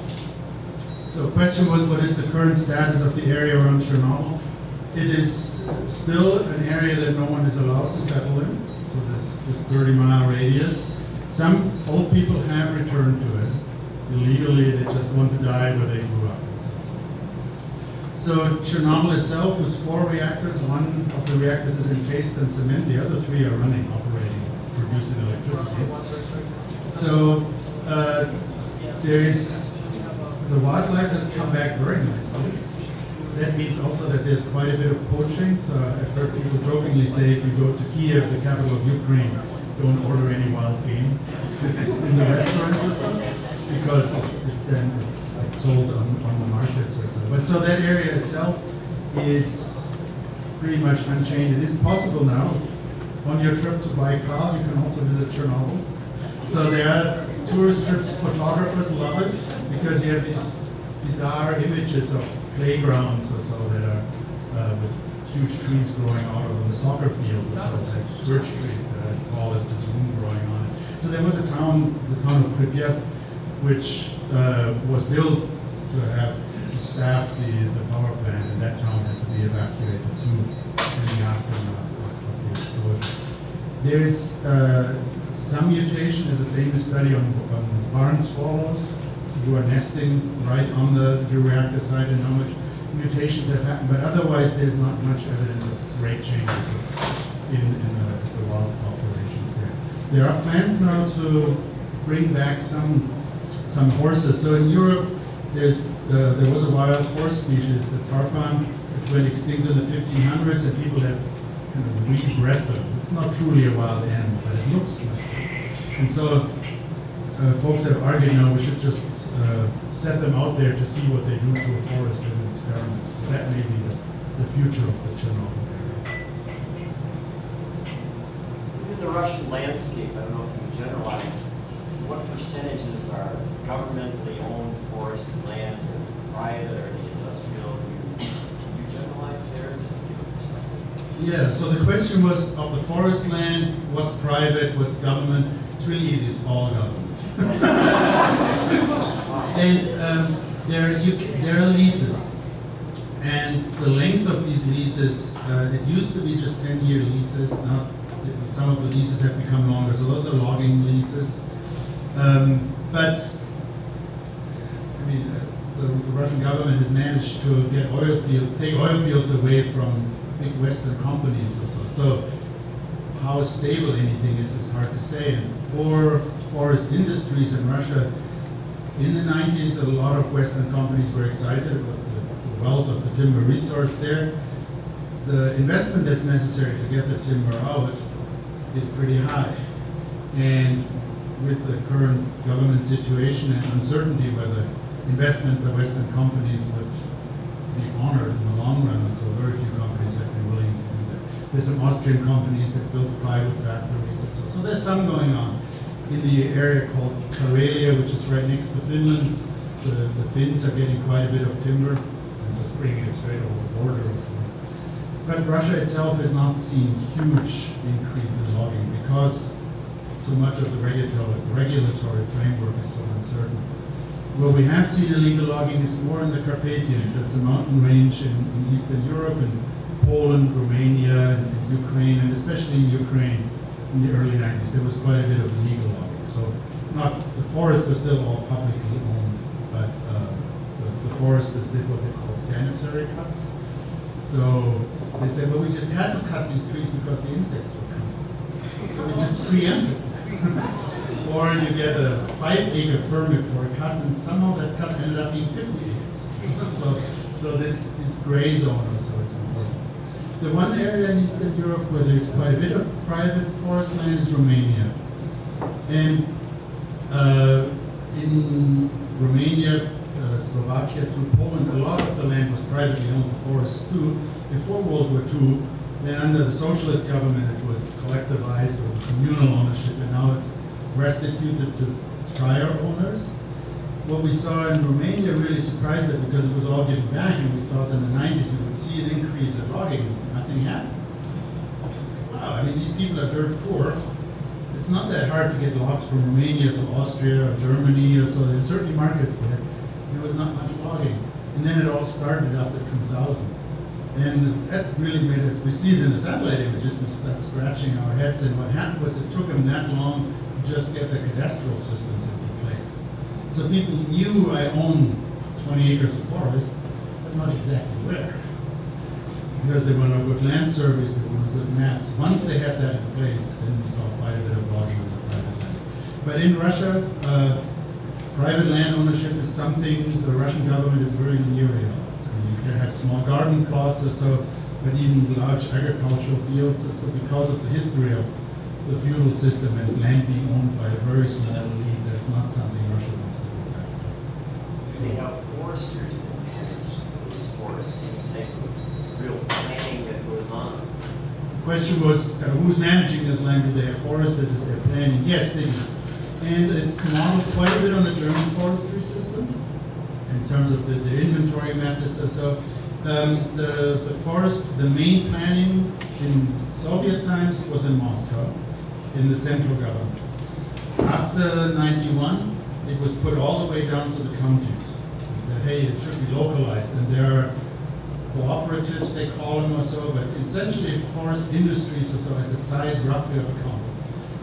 S2: So the question was, what is the current status of the area around Chernobyl? It is still an area that no one is allowed to settle in, so this 30-mile radius. Some old people have returned to it. Illegally, they just want to die where they grew up. So Chernobyl itself was 4 reactors. One of the reactors is encased in cement. The other 3 are running, operating, producing electricity. So the wildlife has come back very nicely. That means also that there's quite a bit of poaching. So I've heard people jokingly say, if you go to Kiev, the capital of Ukraine, don't order any wild game in the restaurants or something, because it's sold on the markets or so. But so that area itself is pretty much unchanged. It is possible now, on your trip to Baikal, you can also visit Chernobyl. So there are tourist trips, photographers love it, because you have these bizarre images of playgrounds or so that are with huge trees growing out of the soccer field or so. There's birch trees that are as tall as this room growing on it. So there was a town, the town of Pripyat, which was built to staff the power plant, and that town had to be evacuated too in the aftermath of the explosion. There is some mutation. There's a famous study on barn swallows who are nesting right on the reactor site, and how much mutations have happened, but otherwise there's not much evidence of great changes in the wild populations there. There are plans now to bring back some horses. So in Europe, there was a wild horse species, the tarpan, which went extinct in the 1500s, and people have kind of rebred them. It's not truly a wild animal, but it looks like it. And so folks have argued now we should just set them out there to see what they do to a forest as an experiment. So that may be the future of the Chernobyl area.
S8: Within the Russian landscape, I don't know if you can generalize, what percentages are governmentally owned forest land and private or the industrial? Can you generalize there just to give a perspective?
S2: Yeah, so the question was of the forest land, what's private, what's government? It's really easy, it's all government. And there are leases, and the length of these leases, it used to be just 10-year leases. Now some of the leases have become longer, so those are logging leases. But I mean, the Russian government has managed to get take oil fields away from big Western companies or so. So how stable anything is hard to say. And for forest industries in Russia, in the 90s, a lot of Western companies were excited about the wealth of the timber resource there. The investment that's necessary to get the timber out is pretty high. And with the current government situation and uncertainty whether investment by Western companies would be honored in the long run, so very few companies have been willing to do that. There's some Austrian companies that built private factories and so there's some going on. In the area called Karelia, which is right next to Finland, the Finns are getting quite a bit of timber and just bringing it straight over the border. But Russia itself has not seen huge increase in logging because so much of the regulatory framework is so uncertain. Where we have seen illegal logging is more in the Carpathians. That's a mountain range in Eastern Europe, and Poland, Romania, and Ukraine, and especially in Ukraine. In the early 90s, there was quite a bit of illegal logging. So, the forests are still all publicly owned, but the foresters did what they called sanitary cuts. So they said, well, we just had to cut these trees because the insects were coming. So we just preempted them. Or you get a 5-acre permit for a cut, and somehow that cut ended up being 50 acres. so this gray zone or so is important. The one area in Eastern Europe where there's quite a bit of private forest land is Romania. And in Romania, Slovakia to Poland, a lot of the land was privately owned, the forests too. Before World War II, then under the socialist government it was collectivized or communal ownership, and now it's restituted to prior owners. What we saw in Romania really getting back, and we thought in the 90s we would see an increase in logging. Nothing happened. Wow, I mean, these people are dirt poor. It's not that hard to get logs from Romania to Austria or Germany, or so there's certainly markets there. There was not much logging. And then it all started after 2000. And that really made us, we see it in the satellite images, we start scratching our heads, and what happened was it took them that long to just get the cadastral systems into place. So people knew I own 20 acres of forest, but not exactly where. Because there were no good land surveys, there were no good maps. Once they had that in place, then we saw quite a bit of logging of the private land. But in Russia, private land ownership is something the Russian government is very leery of. You can have small garden plots or so, but even large agricultural fields or so, because of the history of the feudal system and land being owned by a very small elite, that's not something Russia wants to go after.
S8: See how foresters will manage those forests, you take real planning that goes on.
S2: The question was, who's managing this land? Do they have foresters? Is there planning? Yes, they do. And it's modeled quite a bit on the German forestry system in terms of the inventory methods or so. The forest, the main planning in Soviet times was in Moscow, in the central government. After 91, it was put all the way down to the counties. It said, hey, it should be localized, and there are cooperatives, they call them or so, but essentially forest industries or so at the size roughly of a county.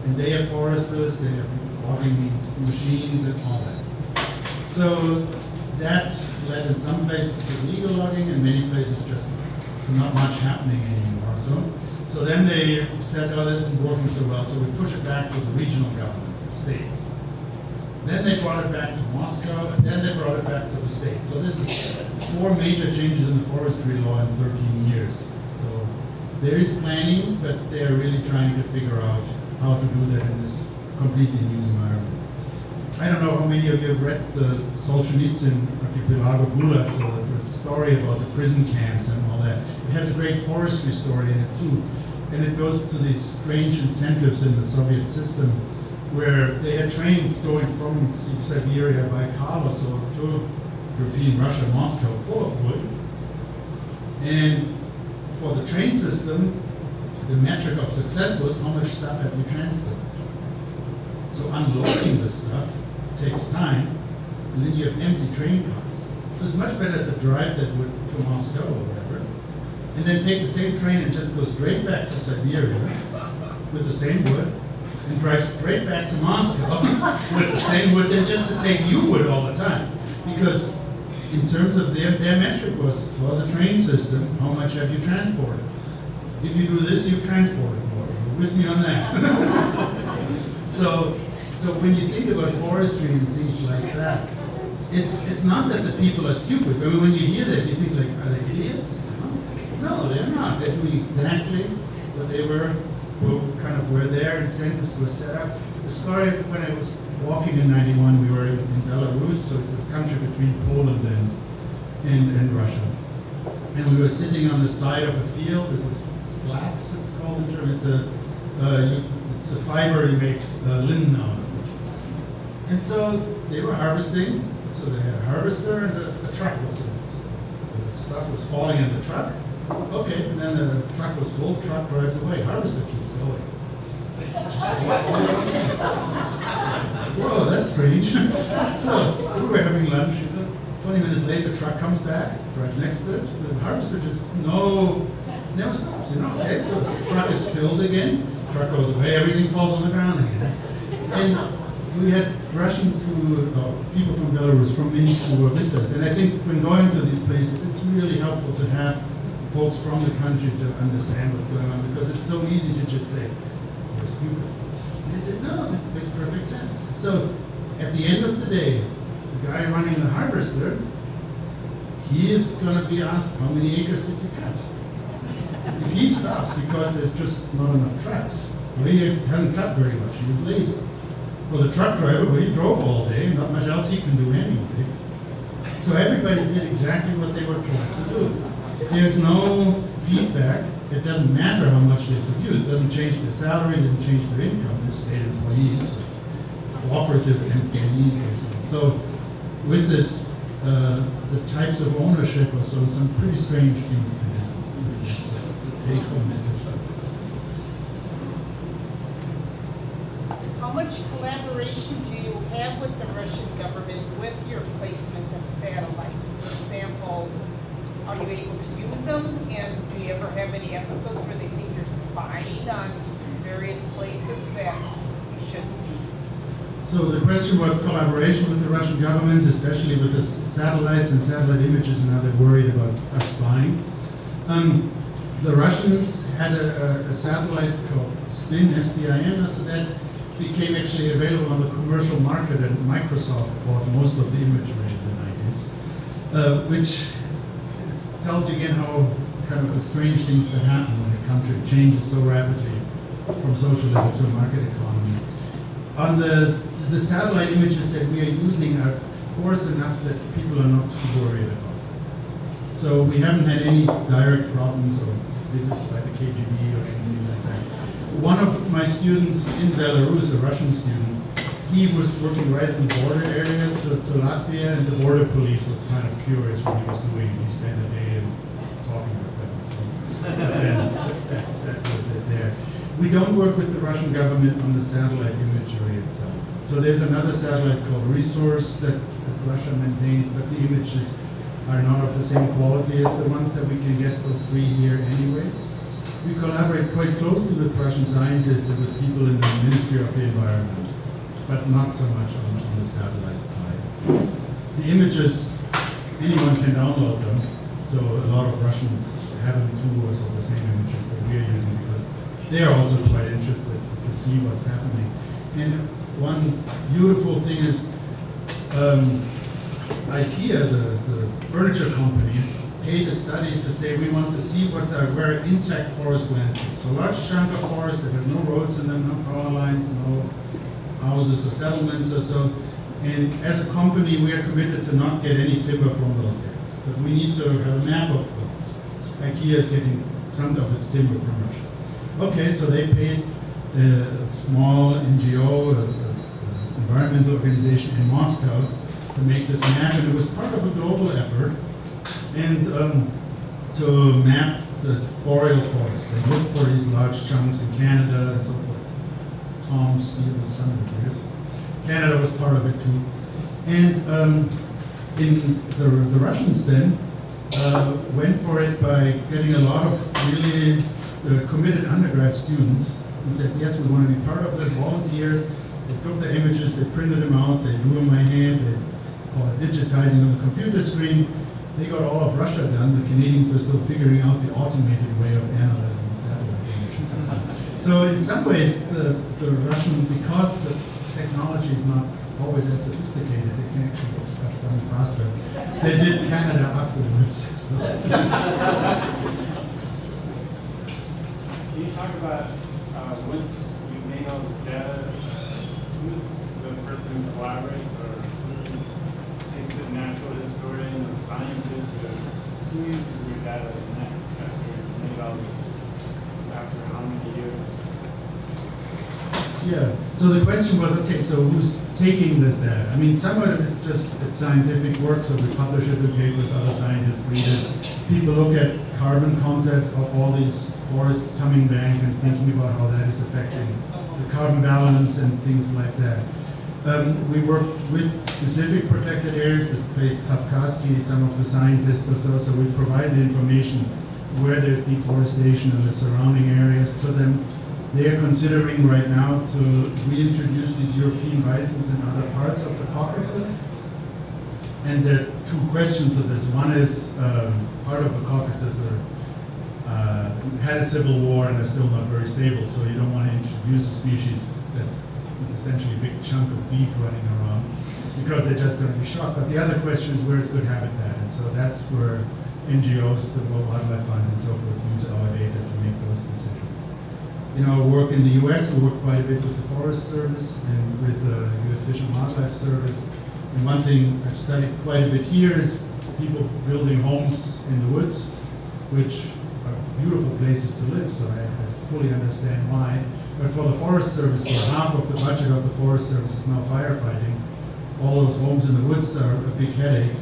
S2: And they have foresters, they have logging machines and all that. So that led in some places to legal logging, and many places just to not much happening anymore. So then they said, oh, this isn't working so well, so we push it back to the regional governments, the states. Then they brought it back to Moscow, and then they brought it back to the states. So this is 4 major changes in the forestry law in 13 years. So there is planning, but they're really trying to figure out how to do that in this completely new environment. I don't know how many of you have read the Solzhenitsyn Archipelago Gulag, so the story about the prison camps and all that. It has a great forestry story in it too. And it goes to these strange incentives in the Soviet system where they had trains going from Siberia, Baikal or so to European Russia, Moscow, full of wood. And for the train system, the metric of success was how much stuff have you transported. So unloading the stuff takes time, and then you have empty train cars. So it's much better to drive that wood to Moscow or whatever, and then take the same train and just go straight back to Siberia with the same wood, and drive straight back to Moscow with the same wood, than just to take new wood all the time. Because in terms of their metric was for the train system, how much have you transported? If you do this, you've transported more. You're with me on that. So when you think about forestry and things like that, it's not that the people are stupid. I mean, when you hear that, you think like, are they idiots? No, they're not. They're doing exactly what they were, kind of where their incentives were set up. The story, when I was walking in 91, we were in Belarus, so it's this country between Poland and Russia. And we were sitting on the side of a field. It was flax, it's called in German. It's a fiber you make linen out of. And so they were harvesting. So they had a harvester and a truck was in it. So the stuff was falling in the truck. Okay, and then the truck was full, truck drives away, harvester keeps going. Whoa, that's strange. So we were having lunch. 20 minutes later, truck comes back, drives next to it. The harvester just never stops. Okay, so the truck is filled again. Truck goes away, everything falls on the ground again. And we had Russians people from Belarus, from Minsk, who were with us. And I think when going to these places, it's really helpful to have folks from the country to understand what's going on, because it's so easy to just say, you're stupid. And they said, no, this makes perfect sense. So at the end of the day, the guy running the harvester, he is going to be asked, how many acres did you cut? If he stops because there's just not enough trucks, well, he hasn't cut very much, he was lazy. For the truck driver, well, he drove all day, not much else he can do anyway. So everybody did exactly what they were told to do. There's no feedback. It doesn't matter how much they produce. It doesn't change their salary, it doesn't change their income. They're state employees, cooperative employees, and so. So with this the types of ownership or so, some pretty strange things can happen. That's the take-home message.
S9: How much collaboration do you have with the Russian government with your placement of satellites? For example, are you able to use them? And do you ever have any episodes where they think you're spying on various places that you shouldn't be?
S2: So the question was collaboration with the Russian government, especially with the satellites and satellite images, and how they're worried about us spying. The Russians had a satellite called SPIN, S-P-I-N, so that became actually available on the commercial market, and Microsoft bought most of the imagery in the 90s, which tells you again how kind of the strange things that happen when a country changes so rapidly from socialism to a market economy. On the satellite images that we are using are coarse enough that people are not too worried about. So we haven't had any direct problems or visits by the KGB or anything like that. One of my students in Belarus, a Russian student, he was working right in the border area to Latvia, and the border police was kind of curious what he was doing. He spent a day talking with them. So that was it there. We don't work with the Russian government on the satellite imagery itself. So there's another satellite called Resource that Russia maintains, but the images are not of the same quality as the ones that we can get for free here anyway. We collaborate quite closely with Russian scientists and with people in the Ministry of the Environment, but not so much on the satellite side. The images, anyone can download them, so a lot of Russians haven't too or so the same images that we are using, because they are also quite interested to see what's happening. And one beautiful thing is IKEA, the furniture company, paid a study to say we want to see where intact forest landscapes. So large chunk of forest that have no roads in them, no power lines, no houses or settlements or so. And as a company, we are committed to not get any timber from those areas. But we need to have a map of those. IKEA is getting some of its timber from Russia. Okay, so they paid a small NGO, environmental organization in Moscow, to make this map, and it was part of a global effort, and to map the boreal forest. They looked for these large chunks in Canada and so forth. Tom Steele was some of the years. Canada was part of it too. And in the Russians then went for it by getting a lot of really committed undergrad students who said, yes, we want to be part of this, volunteers. They took the images, they printed them out, they drew them by hand, they call it digitizing on the computer screen. They got all of Russia done. The Canadians were still figuring out the automated way of analyzing satellite images. So in some ways, the Russian, because the technology is not always as sophisticated, it can actually get stuff done faster. They did Canada afterwards. So.
S7: Can you talk about once you may know this data, who's the person who collaborates or who takes the natural historian or the scientist, or who uses your data next after you made all this, after how many years?
S2: Yeah, so the question was, okay, so who's taking this data? I mean, some of it is just scientific work, so we publish it in papers, other scientists read it. People look at carbon content of all these forests coming back and thinking about how that is affecting the carbon balance and things like that. We work with specific protected areas. This place Kafkaski, some of the scientists or so we provide the information where there's deforestation in the surrounding areas to them. They are considering right now to reintroduce these European bisons in other parts of the Caucasus. And there are two questions to this. One is part of the Caucasus had a civil war and are still not very stable, so you don't want to introduce a species that is essentially a big chunk of beef running around, because they're just going to be shot. But the other question is, where's good habitat? And so that's where NGOs, the World Wildlife Fund and so forth, use our data to make those decisions. In our work in the US, we work quite a bit with the Forest Service and with the US Fish and Wildlife Service. And one thing I've studied quite a bit here is people building homes in the woods, which are beautiful places to live, so I fully understand why. But for the Forest Service, where half of the budget of the Forest Service is now firefighting, all those homes in the woods are a big headache.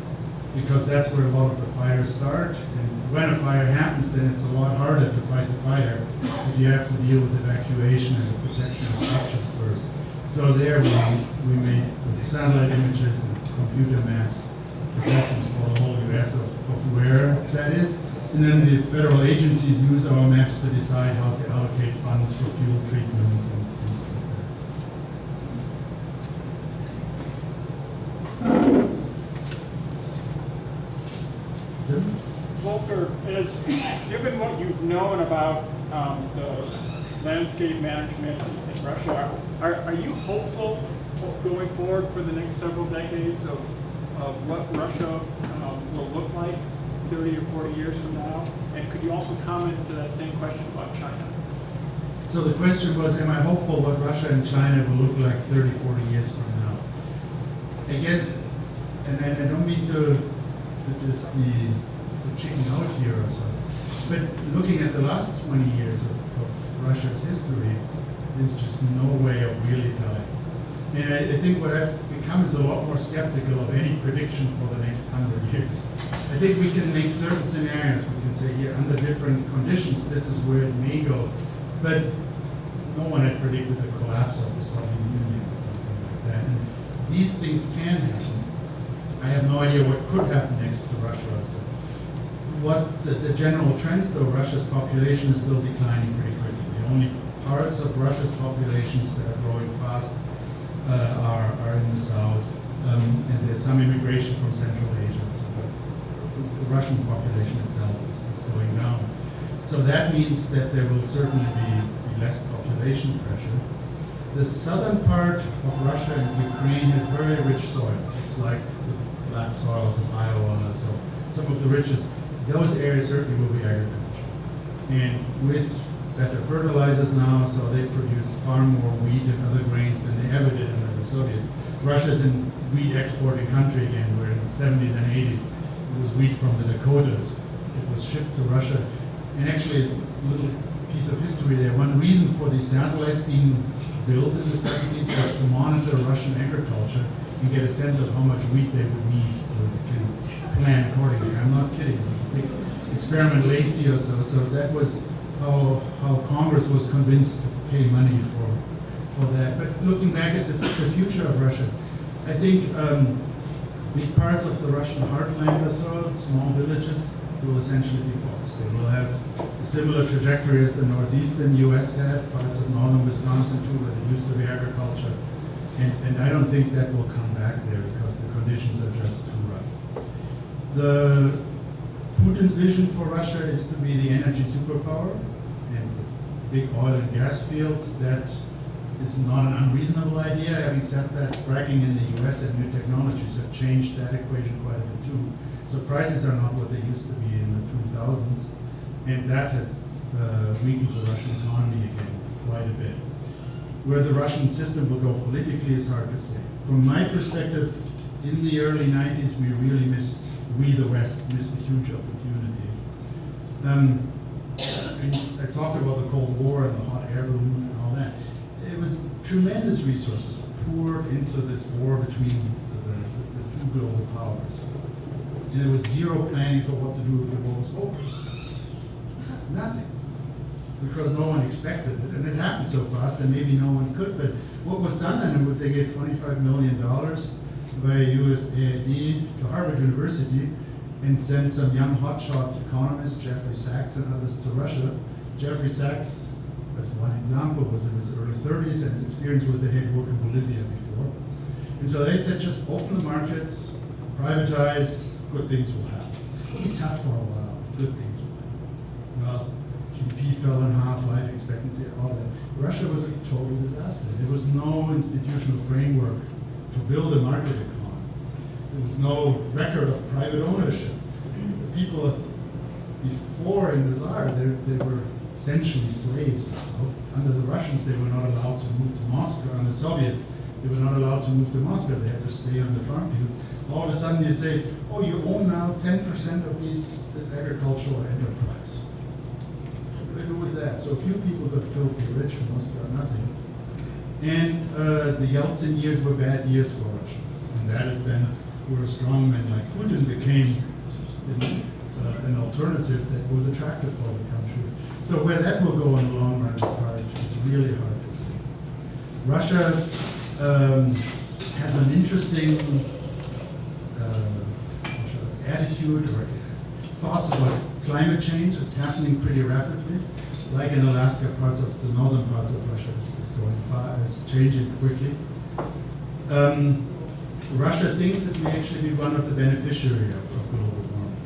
S2: because that's where a lot of the fires start. And when a fire happens, then it's a lot harder to fight the fire if you have to deal with evacuation and the protection of structures first. So there we made, with the satellite images and computer maps, assessments for the whole US of where that is. And then the federal agencies use our maps to decide how to allocate funds for fuel treatments and things like that. Tim?
S6: Volker, given what you've known about the landscape management in Russia, are you hopeful going forward for the next several decades of what Russia will look like 30 or 40 years from now? And could you also comment to that same question about China?
S2: So the question was, am I hopeful what Russia and China will look like 30, 40 years from now? I guess, and I don't mean to just be to chicken out here or so, but looking at the last 20 years of Russia's history, there's just no way of really telling. And I think what I've become is a lot more skeptical of any prediction for the next 100 years. I think we can make certain scenarios. We can say, yeah, under different conditions, this is where it may go. But no one had predicted the collapse of the Soviet Union or something like that. And these things can happen. I have no idea what could happen next to Russia. So what the general trends, though, Russia's population is still declining pretty quickly. The only parts of Russia's populations that are growing fast are in the south, and there's some immigration from Central Asia. So the Russian population itself is going down. So that means that there will certainly be less population pressure. The southern part of Russia and Ukraine has very rich soils. It's like the black soils of Iowa, so some of the richest. Those areas certainly will be agriculture. And with better fertilizers now, so they produce far more wheat and other grains than they ever did under the Soviets. Russia's a wheat exporting country again, where in the 70s and 80s it was wheat from the Dakotas. It was shipped to Russia. And actually, a little piece of history there, one reason for these satellites being built in the 70s was to monitor Russian agriculture and get a sense of how much wheat they would need so they can plan accordingly. I'm not kidding, it was a big experiment, Lacey or so. So that was how Congress was convinced to pay money for that. But looking back at the future of Russia, I think big parts of the Russian heartland or so, small villages, will essentially be forest. They will have a similar trajectory as the northeastern U.S. had, parts of northern Wisconsin too, where there used to be agriculture. And I don't think that will come back there because the conditions are just too rough. Putin's vision for Russia is to be the energy superpower, and with big oil and gas fields, that is not an unreasonable idea. Having said that, fracking in the US and new technologies have changed that equation quite a bit too. So prices are not what they used to be in the 2000s, and that has weakened the Russian economy again quite a bit. Where the Russian system will go politically is hard to say. From my perspective, in the early 90s, we the West missed a huge opportunity. And I talked about the Cold War and the hot air balloon and all that. It was tremendous resources poured into this war between the two global powers. And there was zero planning for what to do if the war was over. Nothing. Because no one expected it, and it happened so fast that maybe no one could. But what was done then, they gave $25 million by USAID to Harvard University and sent some young hotshot economists, Jeffrey Sachs and others, to Russia. Jeffrey Sachs, as one example, was in his early 30s, and his experience was that he had worked in Bolivia before. And so they said, just open the markets, privatize, good things will happen. It'll be tough for a while, good things will happen. Well, GDP fell in half, life expectancy, all that. Russia was a total disaster. There was no institutional framework to build a market economy. There was no record of private ownership. The people before in the Tsar, they were essentially slaves. So under the Russians, they were not allowed to move to Moscow. And the Soviets, they were not allowed to move to Moscow. They had to stay on the farm fields. All of a sudden, you say, "Oh, you own now 10% of this agricultural enterprise." What do they do with that? So a few people got filthy rich, most got nothing. And the Yeltsin years were bad years for Russia. And that is then where strongmen like Putin became an alternative that was attractive for the country. So where that will go in the long run is really hard to see. Russia has an interesting attitude or thoughts about climate change. It's happening pretty rapidly. Like in Alaska, parts of the northern parts of Russia is going far, it's changing quickly. Russia thinks it may actually be one of the beneficiaries of global warming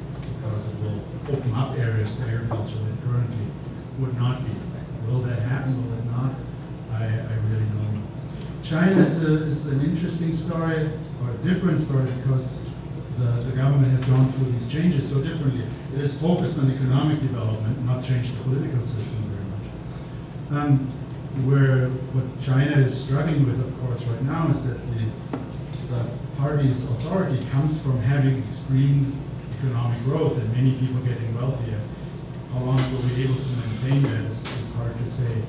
S2: because it will open up areas for agriculture that currently would not be. Will that happen? Will it not? I really don't know. China is an interesting story, or a different story, because the government has gone through these changes so differently. It is focused on economic development, not changed the political system very much. Where what China is struggling with, of course, right now is that the party's authority comes from having extreme economic growth and many people getting wealthier. How long will we be able to maintain that is hard to say.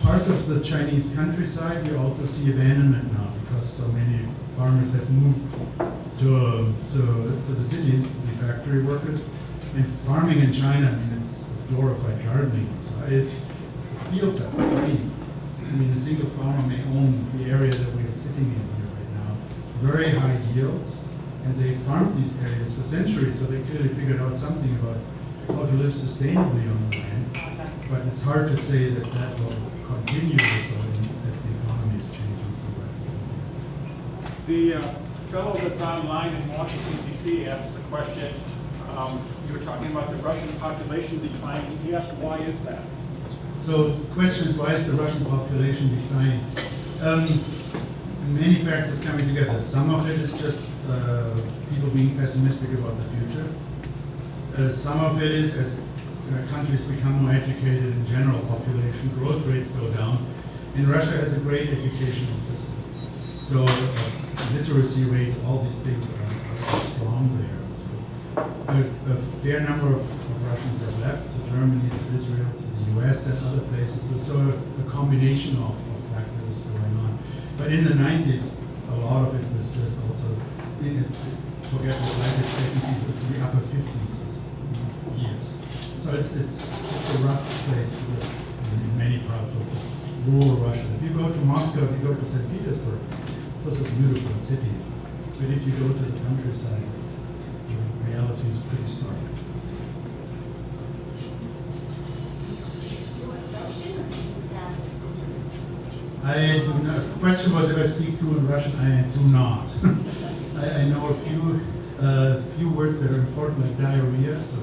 S2: Parts of the Chinese countryside, we also see abandonment now because so many farmers have moved to the cities, to be factory workers. And farming in China, I mean, it's glorified gardening. So the fields are tiny. I mean, a single farmer may own the area that we are sitting in here right now. Very high yields, and they farmed these areas for centuries, so they clearly figured out something about how to live sustainably on the land. But it's hard to say that that will continue as the economy is changing so rapidly.
S6: The fellow that's online in Washington, D.C. asks a question. You were talking about the Russian population declining. He asked, why is that?
S2: So the question is, why is the Russian population declining? Many factors coming together. Some of it is just people being pessimistic about the future. Some of it is as countries become more educated in general, population growth rates go down. And Russia has a great educational system. So literacy rates, all these things are strong there. So a fair number of Russians have left to Germany, to Israel, to the US and other places. So a combination of factors going on. But in the 90s, a lot of it was just also, forget the life expectancies, it's the upper 50s years. So it's a rough place to live in many parts of rural Russia. If you go to Moscow, if you go to St. Petersburg, those are beautiful cities. But if you go to the countryside, the reality is pretty stark. I do not. The question was if I speak fluent Russian. I do not. I know a few words that are important, like diarrhea. So.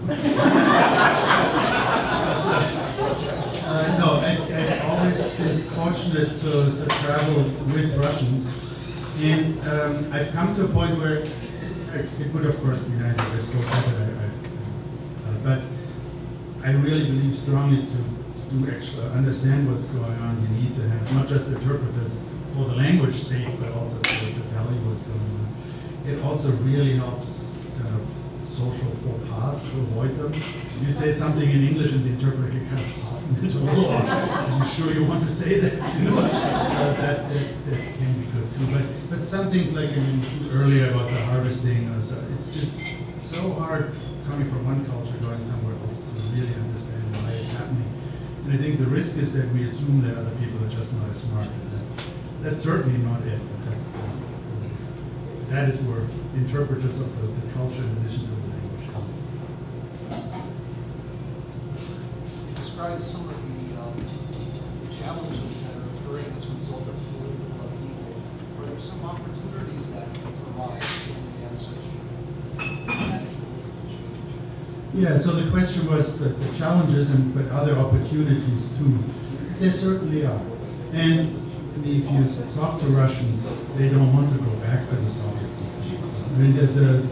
S2: No, I've always been fortunate to travel with Russians, and I've come to a point where it would, of course, be nice if I spoke better. But I really believe strongly to actually understand what's going on, you need to have not just interpreters for the language sake, but also to tell you what's going on. It also really helps kind of social faux pas to avoid them. You say something in English and the interpreter can kind of soften it a little. Are you sure you want to say that? You know, that can be good too. But some things like earlier about the harvesting, so it's just so hard coming from one culture going somewhere else to really understand why it's happening. And I think the risk is that we assume that other people are just not as smart. And that's certainly not it. But that is where interpreters of the culture in addition to the language help.
S10: Describe some of the challenges that are occurring as a result of political upheaval. Are there some opportunities that arise when we have such dramatic political change?
S2: Yeah, so the question was the challenges, but other opportunities too. There certainly are. And if you talk to Russians, they don't want to go back to the Soviet system. I mean, the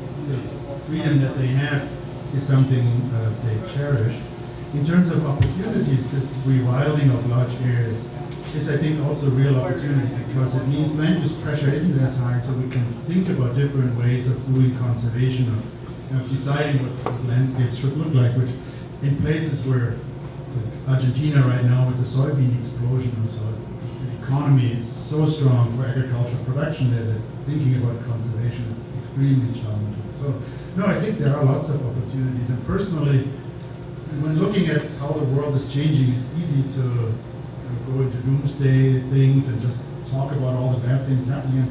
S2: freedom that they have is something they cherish. In terms of opportunities, this rewilding of large areas is, I think, also a real opportunity because it means land use pressure isn't as high, so we can think about different ways of doing conservation, of deciding what landscapes should look like, which in places where, like Argentina right now with the soybean explosion and so the economy is so strong for agricultural production that thinking about conservation is extremely challenging. So, no, I think there are lots of opportunities. And personally, when looking at how the world is changing, it's easy to go into doomsday things and just talk about all the bad things happening. And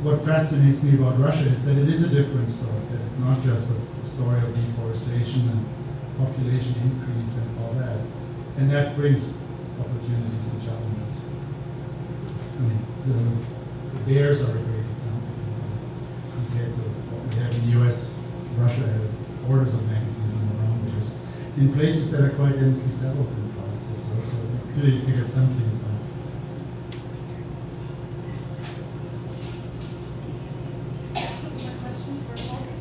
S2: what fascinates me about Russia is that it is a different story, that it's not just a story of deforestation and population increase and all that. And that brings opportunities and challenges. I mean, the bears are a great example. Compared to what we have in the US, Russia has orders of magnitude around bears in places that are quite densely settled in provinces. So we really figured some things out.
S1: More questions for Volker?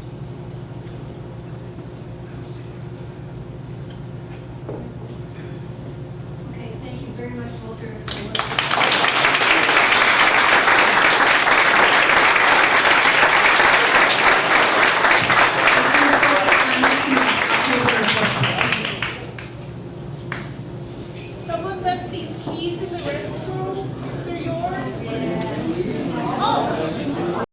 S1: Okay, thank you very much, Volker.